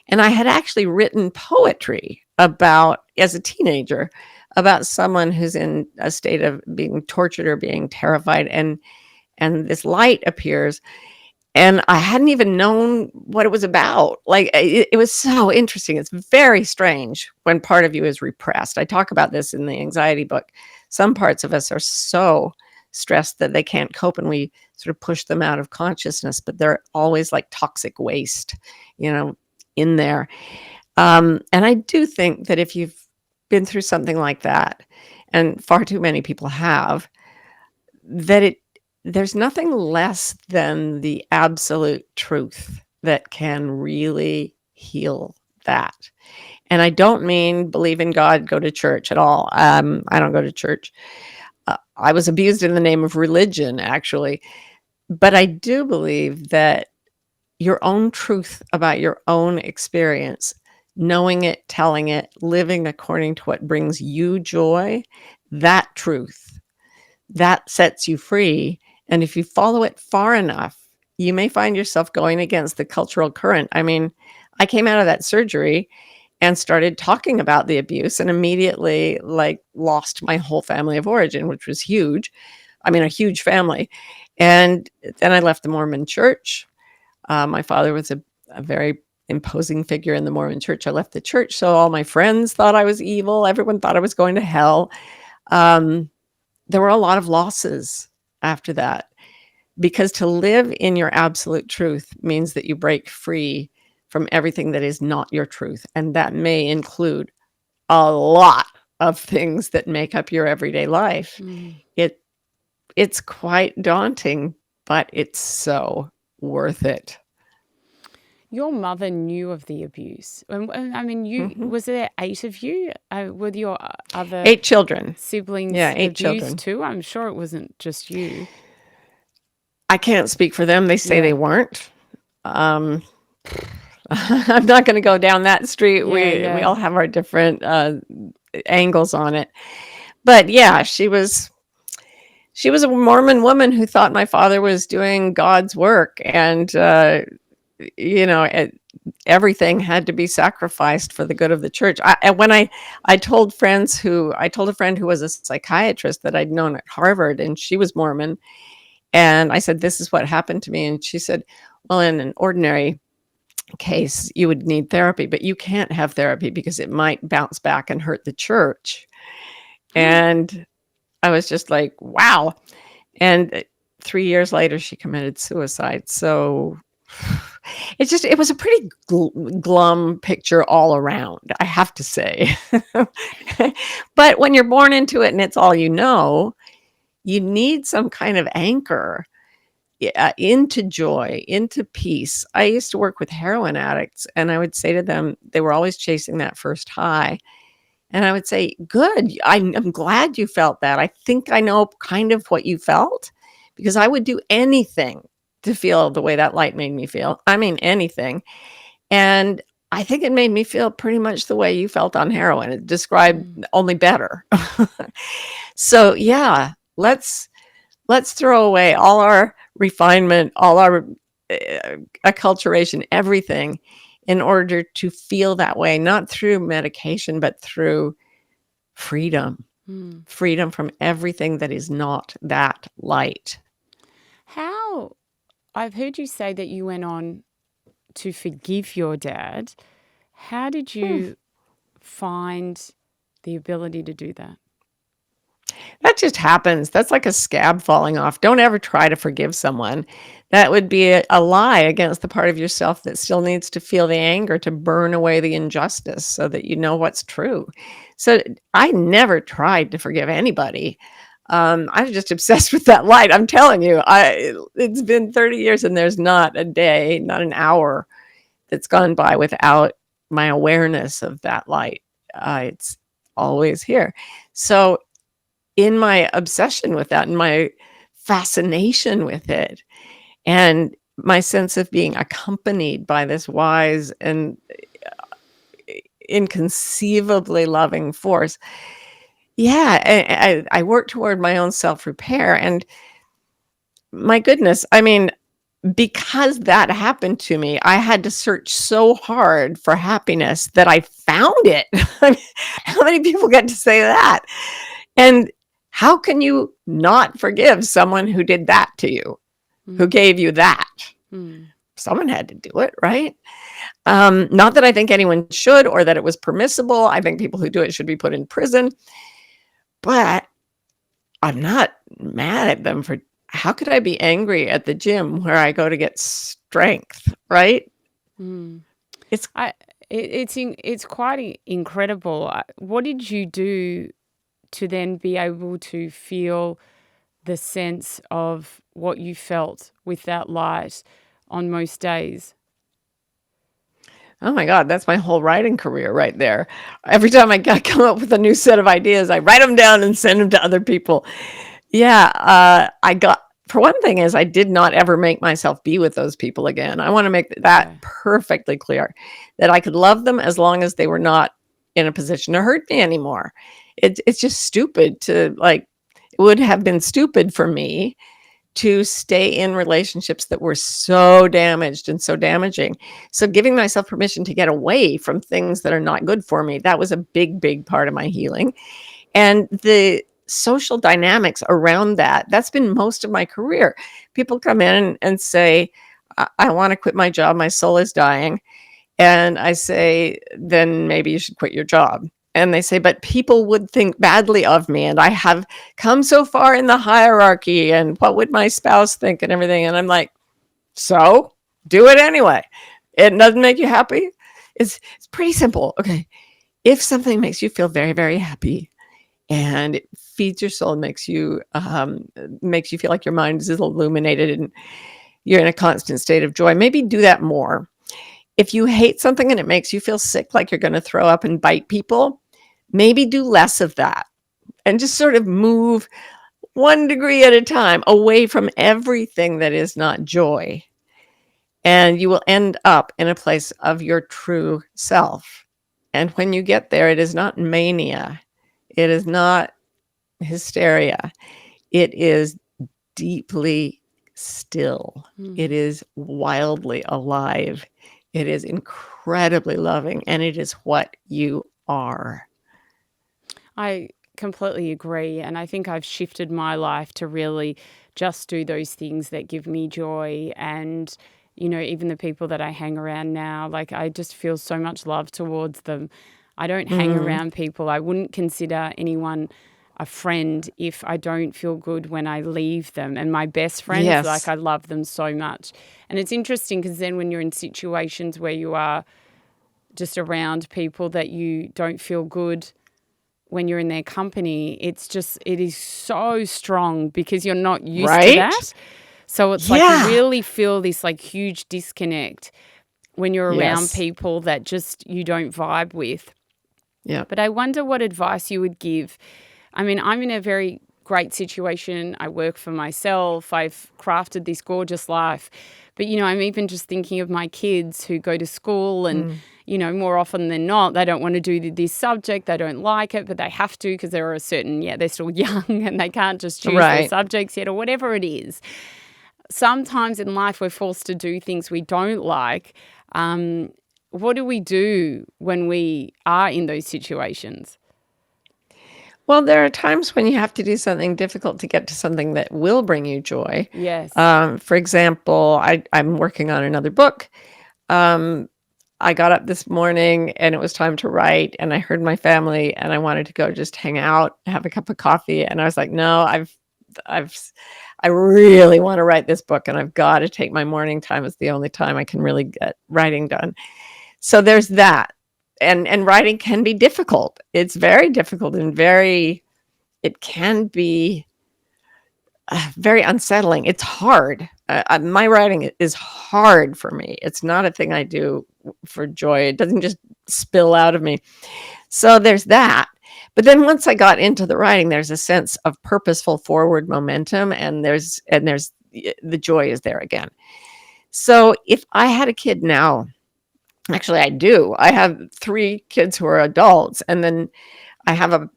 Speaker 1: And I had actually written poetry as a teenager, about someone who's in a state of being tortured or being terrified. And this light appears. And I hadn't even known what it was about. Like, it was so interesting. It's very strange when part of you is repressed. I talk about this in the anxiety book. Some parts of us are so stressed that they can't cope, and we sort of push them out of consciousness, but they're always like toxic waste, in there. And I do think that if you've been through something like that, and far too many people have, that there's nothing less than the absolute truth that can really heal that. And I don't mean believe in God, go to church at all. I don't go to church. I was abused in the name of religion, actually. But I do believe that your own truth about your own experience, knowing it, telling it, living according to what brings you joy, that truth, that sets you free. And if you follow it far enough, you may find yourself going against the cultural current. I mean, I came out of that surgery and started talking about the abuse, and immediately lost my whole family of origin, which was huge. I mean, a huge family. And then I left the Mormon church. My father was a very imposing figure in the Mormon church. I left the church, so all my friends thought I was evil. Everyone thought I was going to hell. There were a lot of losses after that, because to live in your absolute truth means that you break free from everything that is not your truth. And that may include a lot of things that make up your everyday life. It's quite daunting, but it's so worth it.
Speaker 2: Your mother knew of the abuse. I mean, was there 8 of you? Were your other
Speaker 1: 8 children
Speaker 2: siblings
Speaker 1: 8
Speaker 2: abused
Speaker 1: children
Speaker 2: too? I'm sure it wasn't just you.
Speaker 1: I can't speak for them. They say they weren't. I'm not going to go down that street. We all have our different angles on it. But yeah, she was a Mormon woman who thought my father was doing God's work, and you know, everything had to be sacrificed for the good of the church. I told I told a friend who was a psychiatrist that I'd known at Harvard, and she was Mormon. And I said, this is what happened to me. And she said, well, in an ordinary case, you would need therapy, but you can't have therapy because it might bounce back and hurt the church. And I was just like, wow. And 3 years later, she committed suicide. So it was a pretty glum picture all around, I have to say. But when you're born into it and it's all you know, you need some kind of anchor into joy, into peace. I used to work with heroin addicts, and I would say to them, they were always chasing that first high. And I would say, good, I'm glad you felt that. I think I know kind of what you felt, because I would do anything to feel the way that light made me feel. I mean, anything. And I think it made me feel pretty much the way you felt on heroin. It described only better. So yeah, let's throw away all our refinement, all our acculturation, everything, in order to feel that way, not through medication, but through freedom. Freedom from everything that is not that light.
Speaker 2: How, I've heard you say that you went on to forgive your dad. How did you find the ability to do that?
Speaker 1: That just happens. That's like a scab falling off. Don't ever try to forgive someone. That would be a lie against the part of yourself that still needs to feel the anger, to burn away the injustice so that you know what's true. So I never tried to forgive anybody. I was just obsessed with that light. I'm telling you, it's been 30 years and there's not a day, not an hour that's gone by without my awareness of that light. It's always here. So in my obsession with that and my fascination with it and my sense of being accompanied by this wise and inconceivably loving force, I worked toward my own self-repair. And my goodness, I mean, because that happened to me, I had to search so hard for happiness that I found it. I mean, how many people get to say that? And how can you not forgive someone who did that to you, who gave you that? Someone had to do it, right? Not that I think anyone should or that it was permissible. I think people who do it should be put in prison. But I'm not mad at them for, how could I be angry at the gym where I go to get strength, right? It's
Speaker 2: quite incredible. What did you do to then be able to feel the sense of what you felt with that light on most days?
Speaker 1: Oh my God, that's my whole writing career right there. Every time I come up with a new set of ideas, I write them down and send them to other people. For one thing is I did not ever make myself be with those people again. I want to make that perfectly clear, that I could love them as long as they were not in a position to hurt me anymore. It's just stupid to, like, it would have been stupid for me to stay in relationships that were so damaged and so damaging. So giving myself permission to get away from things that are not good for me, that was a big, big part of my healing. And the social dynamics around that's been most of my career. People come in and say, I want to quit my job. My soul is dying. And I say, then maybe you should quit your job. And they say, but people would think badly of me, and I have come so far in the hierarchy, and what would my spouse think and everything? And I'm like, so do it anyway. It doesn't make you happy. It's pretty simple. Okay. If something makes you feel very, very happy and it feeds your soul, makes you feel like your mind is illuminated and you're in a constant state of joy, maybe do that more. If you hate something and it makes you feel sick, like you're going to throw up and bite people, maybe do less of that and just sort of move 1 degree at a time away from everything that is not joy. And you will end up in a place of your true self. And when you get there, it is not mania. It is not hysteria. It is deeply still. It is wildly alive. It is incredibly loving, and it is what you are.
Speaker 2: I completely agree. And I think I've shifted my life to really just do those things that give me joy. And, even the people that I hang around now, like I just feel so much love towards them. I don't hang around people. I wouldn't consider anyone a friend if I don't feel good when I leave them. And my best friends,
Speaker 1: Yes.
Speaker 2: like I love them so much. And it's interesting because then when you're in situations where you are just around people that you don't feel good when you're in their company, it is so strong because you're not used to
Speaker 1: Right?
Speaker 2: that. So it's like
Speaker 1: Yeah.
Speaker 2: you really feel this like huge disconnect when you're around
Speaker 1: Yes.
Speaker 2: people that just you don't vibe with.
Speaker 1: Yeah.
Speaker 2: But I wonder what advice you would give. I mean, I'm in a very great situation. I work for myself. I've crafted this gorgeous life. But, I'm even just thinking of my kids who go to school and, more often than not, they don't want to do this subject. They don't like it, but they have to because they're they're still young and they can't just choose their
Speaker 1: Right.
Speaker 2: subjects yet or whatever it is. Sometimes in life we're forced to do things we don't like. What do we do when we are in those situations?
Speaker 1: Well, there are times when you have to do something difficult to get to something that will bring you joy.
Speaker 2: Yes.
Speaker 1: For example, I'm working on another book. I got up this morning and it was time to write, and I heard my family and I wanted to go just hang out, have a cup of coffee. And I was like, no, I really want to write this book, and I've got to take my morning time. It's the only time I can really get writing done. So there's that. And writing can be difficult. It's very difficult and it can be very unsettling. It's hard. My writing is hard for me. It's not a thing I do for joy. It doesn't just spill out of me. So there's that. But then once I got into the writing, there's a sense of purposeful forward momentum, and there's the joy is there again. So if I had a kid now, actually I do. I have 3 kids who are adults, and then I have a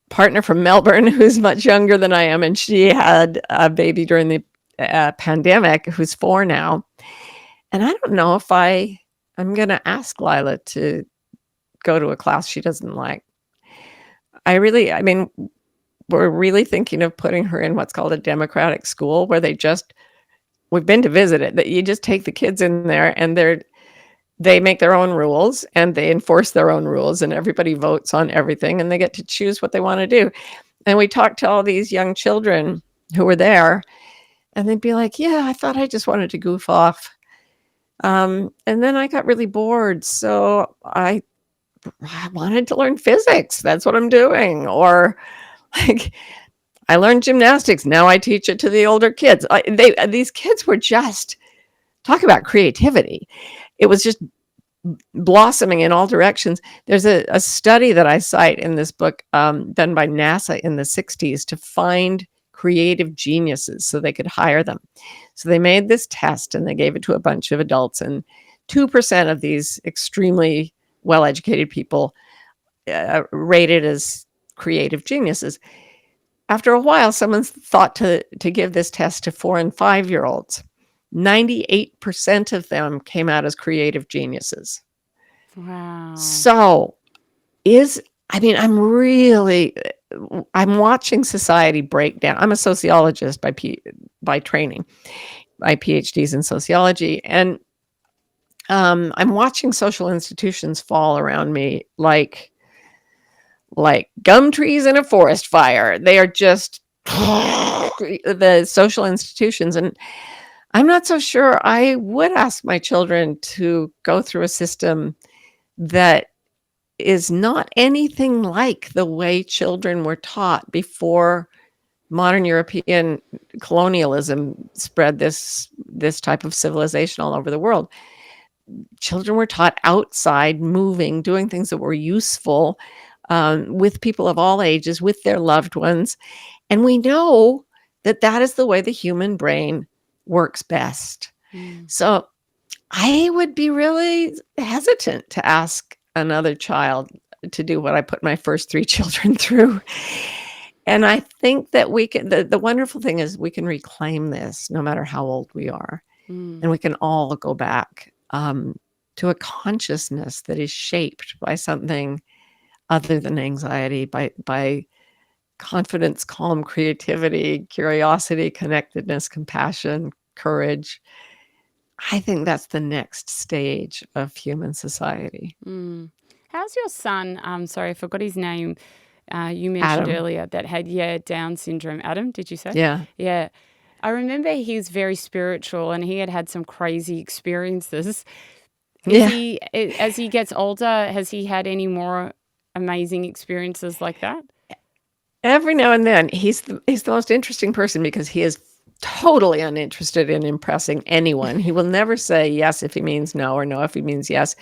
Speaker 1: partner from Melbourne who's much younger than I am, and she had a baby during the pandemic who's 4 now. And I don't know if I'm going to ask Lila to go to a class she doesn't like. I mean, we're really thinking of putting her in what's called a democratic school, where we've been to visit it, that you just take the kids in there and they make their own rules and they enforce their own rules, and everybody votes on everything and they get to choose what they want to do. And we talked to all these young children who were there, and they'd be like, yeah, I thought I just wanted to goof off. And then I got really bored. So I wanted to learn physics. That's what I'm doing. Or like, I learned gymnastics. Now I teach it to the older kids. These kids were just, talk about creativity. It was just blossoming in all directions. There's a study that I cite in this book done by NASA in the 60s to find creative geniuses so they could hire them. So they made this test and they gave it to a bunch of adults, and 2% of these extremely well-educated people rated as creative geniuses. After a while, someone thought to give this test to 4 and 5-year-olds. 98% of them came out as creative geniuses.
Speaker 2: Wow.
Speaker 1: So I'm watching society break down. I'm a sociologist by training. My PhD's in sociology, and I'm watching social institutions fall around me like gum trees in a forest fire. They are just the social institutions, and I'm not so sure I would ask my children to go through a system that is not anything like the way children were taught before modern European colonialism spread this type of civilization all over the world. Children were taught outside, moving, doing things that were useful with people of all ages, with their loved ones. And we know that is the way the human brain works best. So I would be really hesitant to ask another child to do what I put my first 3 children through. And I think that we can, the wonderful thing is we can reclaim this no matter how old we are. And we can all go back to a consciousness that is shaped by something other than anxiety, by confidence, calm, creativity, curiosity, connectedness, compassion, courage. I think that's the next stage of human society.
Speaker 2: How's your son? Sorry, I forgot his name. You mentioned
Speaker 1: Adam.
Speaker 2: earlier that had Down syndrome. Adam, did you say?
Speaker 1: Yeah.
Speaker 2: Yeah. I remember he was very spiritual and he had some crazy experiences.
Speaker 1: Yeah.
Speaker 2: As he gets older, has he had any more amazing experiences like that?
Speaker 1: Every now and then, he's the most interesting person because he is totally uninterested in impressing anyone. He will never say yes if he means no, or no if he means yes.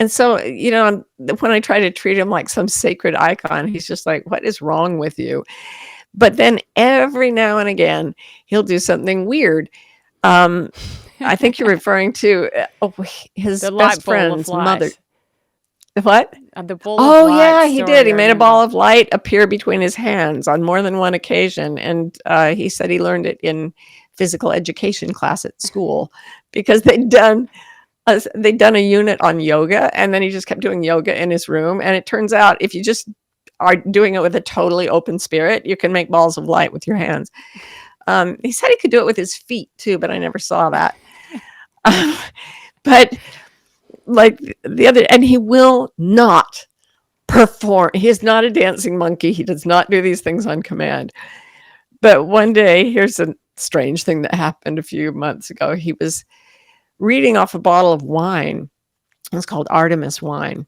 Speaker 1: And so, when I try to treat him like some sacred icon, he's just like, "What is wrong with you?" But then every now and again, he'll do something weird. I think you're referring to his
Speaker 2: The
Speaker 1: best
Speaker 2: light ball of
Speaker 1: friend's mother.
Speaker 2: light.
Speaker 1: What?
Speaker 2: The ball of
Speaker 1: Oh,
Speaker 2: light
Speaker 1: yeah, he
Speaker 2: story,
Speaker 1: did. He
Speaker 2: I
Speaker 1: made a
Speaker 2: remember.
Speaker 1: ball of light appear between his hands on more than one occasion. And he said he learned it in physical education class at school because they'd done a unit on yoga, and then he just kept doing yoga in his room. And it turns out if you just are doing it with a totally open spirit, you can make balls of light with your hands. He said he could do it with his feet too, but I never saw that. But like and he will not perform. He is not a dancing monkey. He does not do these things on command. But one day, here's a strange thing that happened a few months ago. He was reading off a bottle of wine. It's called Artemis wine.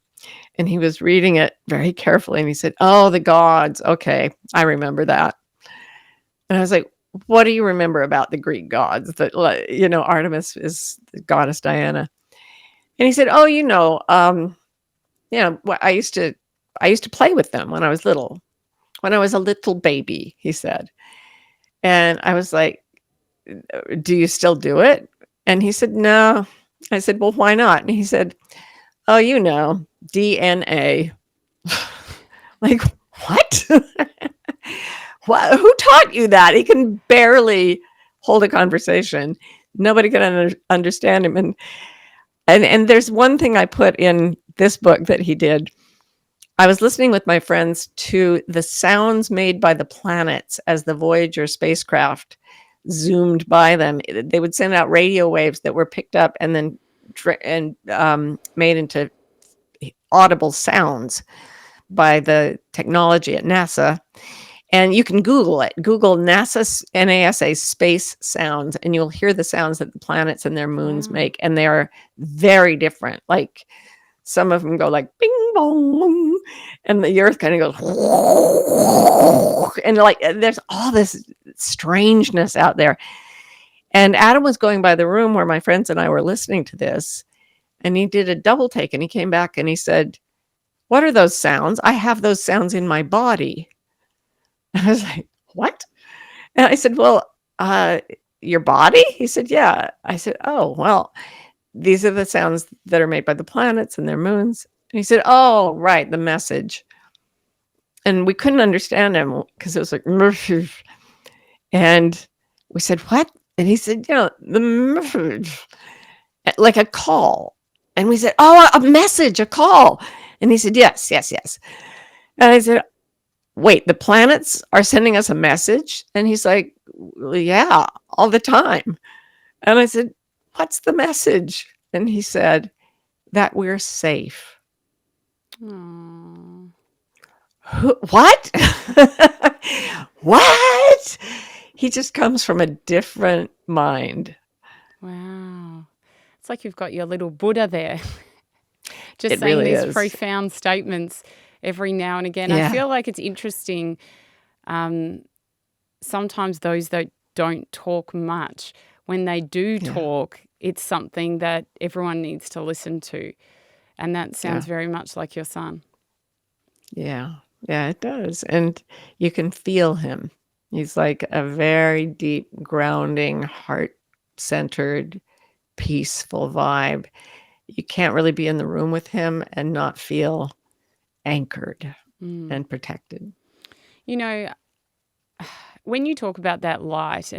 Speaker 1: And he was reading it very carefully. And he said, "Oh, the gods. Okay, I remember that." And I was like, "What do you remember about the Greek gods? That, Artemis is the goddess Diana." And he said, "Oh, I used to play with them when I was little. When I was a little baby," he said. And I was like, "Do you still do it?" And he said, "No." I said, "Well, why not?" And he said, "Oh, DNA." Like, what? What? Who taught you that? He can barely hold a conversation. Nobody can understand him. And there's one thing I put in this book that he did. I was listening with my friends to the sounds made by the planets as the Voyager spacecraft zoomed by them. They would send out radio waves that were picked up and then made into audible sounds by the technology at NASA. And you can Google it. Google NASA space sounds, and you'll hear the sounds that the planets and their moons make. And they are very different. Like some of them go like bing bong, and the earth kind of goes, and like there's all this strangeness out there. And Adam was going by the room where my friends and I were listening to this, and he did a double take, and he came back and he said, "What are those sounds? I have those sounds in my body." I was like, "What?" And I said, "Well, your body?" He said, "Yeah." I said, "Oh, well, these are the sounds that are made by the planets and their moons." And he said, "Oh, right, the message." And we couldn't understand him because it was like, "Message." And we said, "What?" And he said, "The message," like a call. And we said, "Oh, a message, a call." And he said, "Yes, yes, yes." And I said, "Wait, the planets are sending us a message?" And he's like, "Well, yeah, all the time." And I said, "What's the message?" And he said, "That we're safe."
Speaker 2: Aww.
Speaker 1: What? What? He just comes from a different mind.
Speaker 2: Wow. It's like you've got your little Buddha there. Just
Speaker 1: It
Speaker 2: saying
Speaker 1: really
Speaker 2: these
Speaker 1: is.
Speaker 2: profound statements every now and again.
Speaker 1: Yeah.
Speaker 2: I feel like it's interesting. Sometimes those that don't talk much, when they do talk, it's something that everyone needs to listen to. And that sounds very much like your son.
Speaker 1: Yeah. Yeah, it does. And you can feel him. He's like a very deep, grounding, heart-centered, peaceful vibe. You can't really be in the room with him and not feel anchored and protected.
Speaker 2: You know, when you talk about that light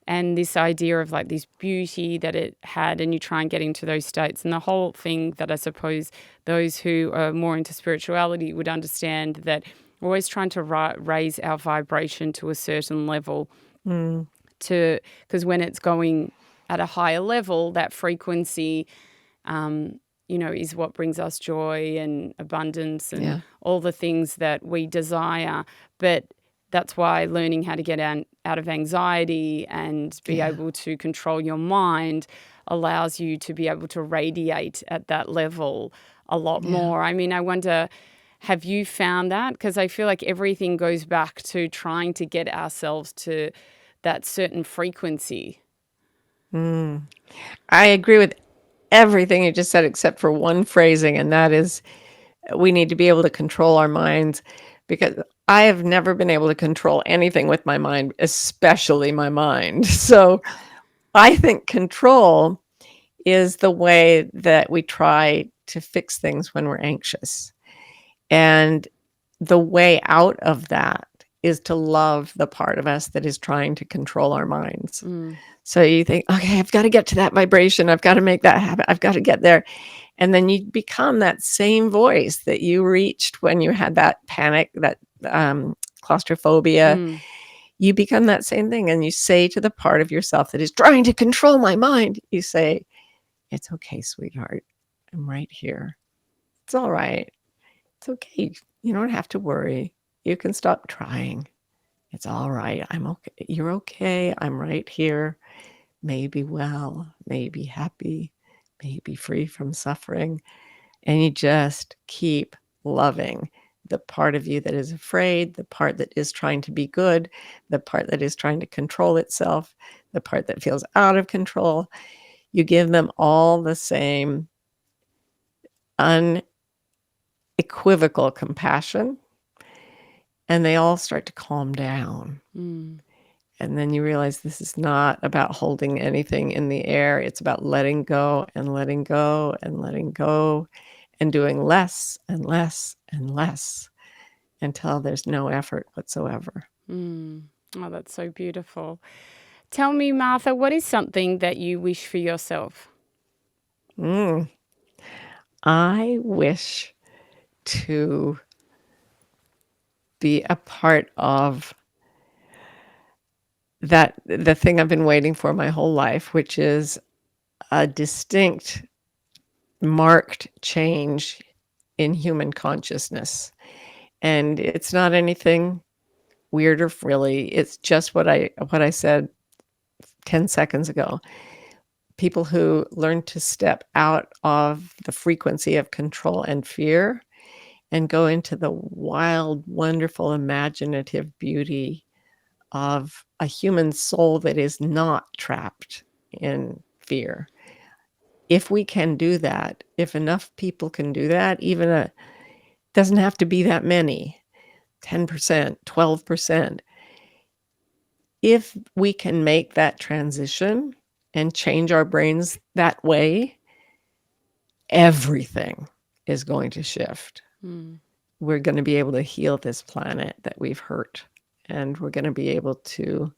Speaker 2: and this idea of like this beauty that it had, and you try and get into those states, and the whole thing that I suppose those who are more into spirituality would understand, that we're always trying to raise our vibration to a certain level, because when it's going at a higher level, that frequency, is what brings us joy and abundance and all the things that we desire. But that's why learning how to get out of anxiety and be able to control your mind allows you to be able to radiate at that level a lot more. I mean, I wonder, have you found that? Because I feel like everything goes back to trying to get ourselves to that certain frequency.
Speaker 1: I agree with everything you just said except for one phrasing, and that is we need to be able to control our minds, because I have never been able to control anything with my mind, especially my mind. So I think control is the way that we try to fix things when we're anxious. And the way out of that is to love the part of us that is trying to control our minds. So you think, okay, I've got to get to that vibration. I've got to make that happen. I've got to get there. And then you become that same voice that you reached when you had that panic, that claustrophobia. You become that same thing. And you say to the part of yourself that is trying to control my mind, you say, it's okay, sweetheart. I'm right here. It's all right. It's okay. You don't have to worry. You can stop trying. It's all right. I'm okay. You're okay. I'm right here. Maybe well, maybe happy, maybe free from suffering. And you just keep loving the part of you that is afraid, the part that is trying to be good, the part that is trying to control itself, the part that feels out of control. You give them all the same unequivocal compassion, and they all start to calm down. And then you realize this is not about holding anything in the air. It's about letting go and letting go and letting go and doing less and less and less until there's no effort whatsoever.
Speaker 2: Oh, that's so beautiful. Tell me, Martha, what is something that you wish for yourself?
Speaker 1: I wish to be a part of that, the thing I've been waiting for my whole life, which is a distinct, marked change in human consciousness. And it's not anything weird or frilly. It's just what I said 10 seconds ago. People who learn to step out of the frequency of control and fear and go into the wild, wonderful, imaginative beauty of a human soul that is not trapped in fear. If we can do that, if enough people can do that, doesn't have to be that many, 10%, 12%. If we can make that transition and change our brains that way, everything is going to shift. We're going to be able to heal this planet that we've hurt. And we're going to be able to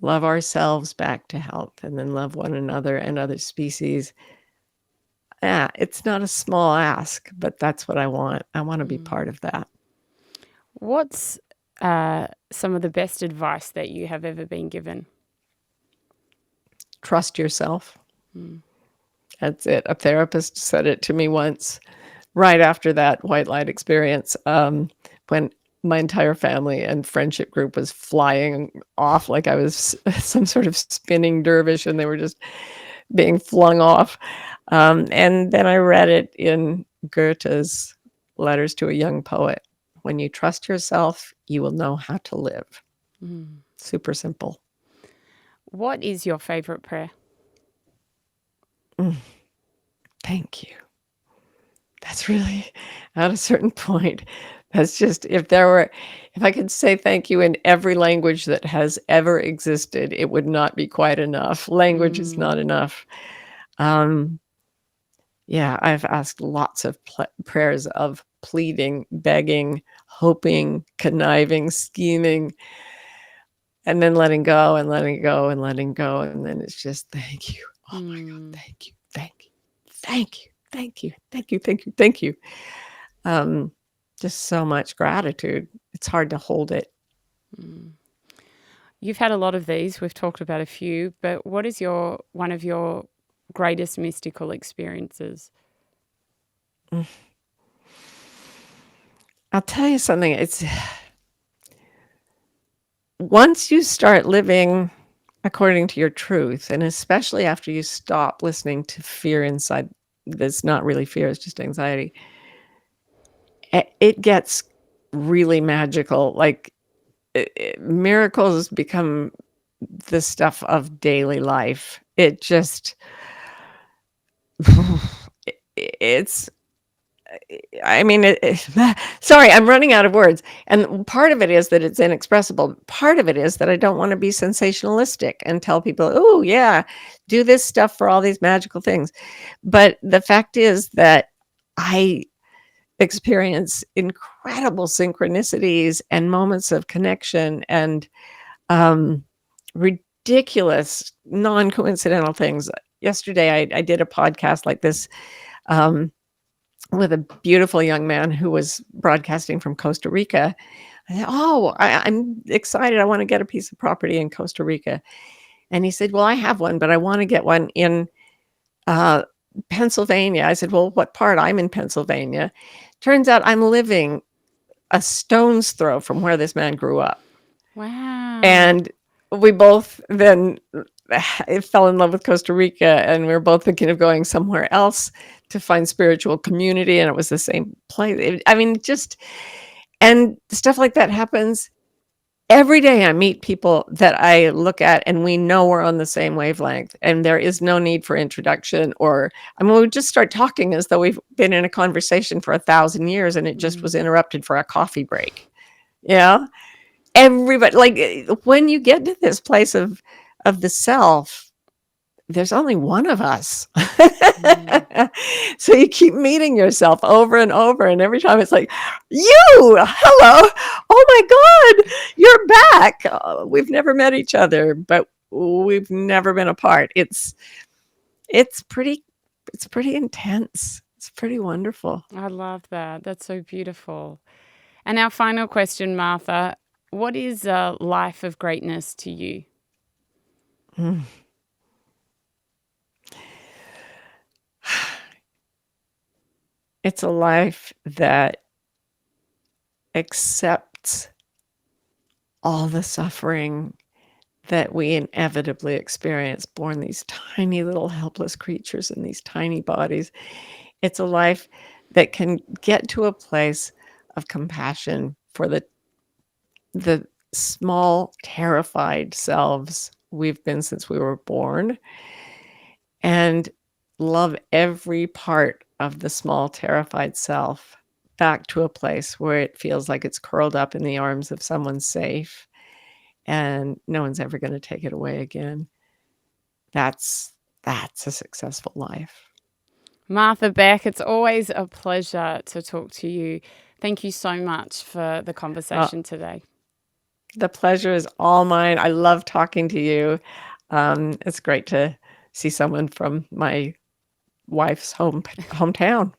Speaker 1: love ourselves back to health, and then love one another and other species. It's not a small ask, but that's what I want. I want to be part of that.
Speaker 2: What's some of the best advice that you have ever been given?
Speaker 1: Trust yourself. That's it. A therapist said it to me once, right after that white light experience, when my entire family and friendship group was flying off like I was some sort of spinning dervish, and they were just being flung off. And then I read it in Goethe's Letters to a Young Poet. When you trust yourself, you will know how to live. Super simple.
Speaker 2: What is your favorite prayer?
Speaker 1: Thank you. That's really, at a certain point, that's just, if I could say thank you in every language that has ever existed, it would not be quite enough. Language is not enough. Yeah, I've asked lots of prayers of pleading, begging, hoping, conniving, scheming, and then letting go and letting go and letting go. And then it's just, thank you. Oh my God, thank you, thank you, thank you, thank you, thank you, thank you, thank you. Just so much gratitude. It's hard to hold it.
Speaker 2: You've had a lot of these. We've talked about a few, but what is one of your greatest mystical experiences?
Speaker 1: I'll tell you something. It's once you start living according to your truth, and especially after you stop listening to fear inside, that's not really fear, it's just anxiety, it gets really magical. Like miracles become the stuff of daily life. It just, it's, I mean, sorry, I'm running out of words. And part of it is that it's inexpressible. Part of it is that I don't want to be sensationalistic and tell people, oh, yeah, do this stuff for all these magical things. But the fact is that I experience incredible synchronicities and moments of connection and ridiculous, non-coincidental things. Yesterday, I did a podcast like this with a beautiful young man who was broadcasting from Costa Rica. I said, oh, I'm excited. I want to get a piece of property in Costa Rica. And he said, well, I have one, but I want to get one in Pennsylvania. I said, well, what part? I'm in Pennsylvania. Turns out I'm living a stone's throw from where this man grew up.
Speaker 2: Wow.
Speaker 1: And we both then fell in love with Costa Rica, and we were both thinking of going somewhere else to find spiritual community, and it was the same place. I mean, just, and stuff like that happens every day. I meet people that I look at and we know we're on the same wavelength, and there is no need for introduction, or, I mean, we just start talking as though we've been in a conversation for 1,000 years and it just was interrupted for a coffee break. Yeah. Everybody, like, when you get to this place of the self, there's only one of us. So you keep meeting yourself over and over, and every time it's like, you, hello, oh my God, you're back. We've never met each other, but we've never been apart. It's pretty intense. It's pretty wonderful.
Speaker 2: I love that. That's so beautiful. And our final question, Martha, what is a life of greatness to you?
Speaker 1: It's a life that accepts all the suffering that we inevitably experience, born these tiny little helpless creatures in these tiny bodies. It's a life that can get to a place of compassion for the small, terrified selves we've been since we were born, and love every part of the small, terrified self back to a place where it feels like it's curled up in the arms of someone safe and no one's ever going to take it away again. That's a successful life.
Speaker 2: Martha Beck, it's always a pleasure to talk to you. Thank you so much for the conversation today.
Speaker 1: The pleasure is all mine. I love talking to you. It's great to see someone from my wife's hometown.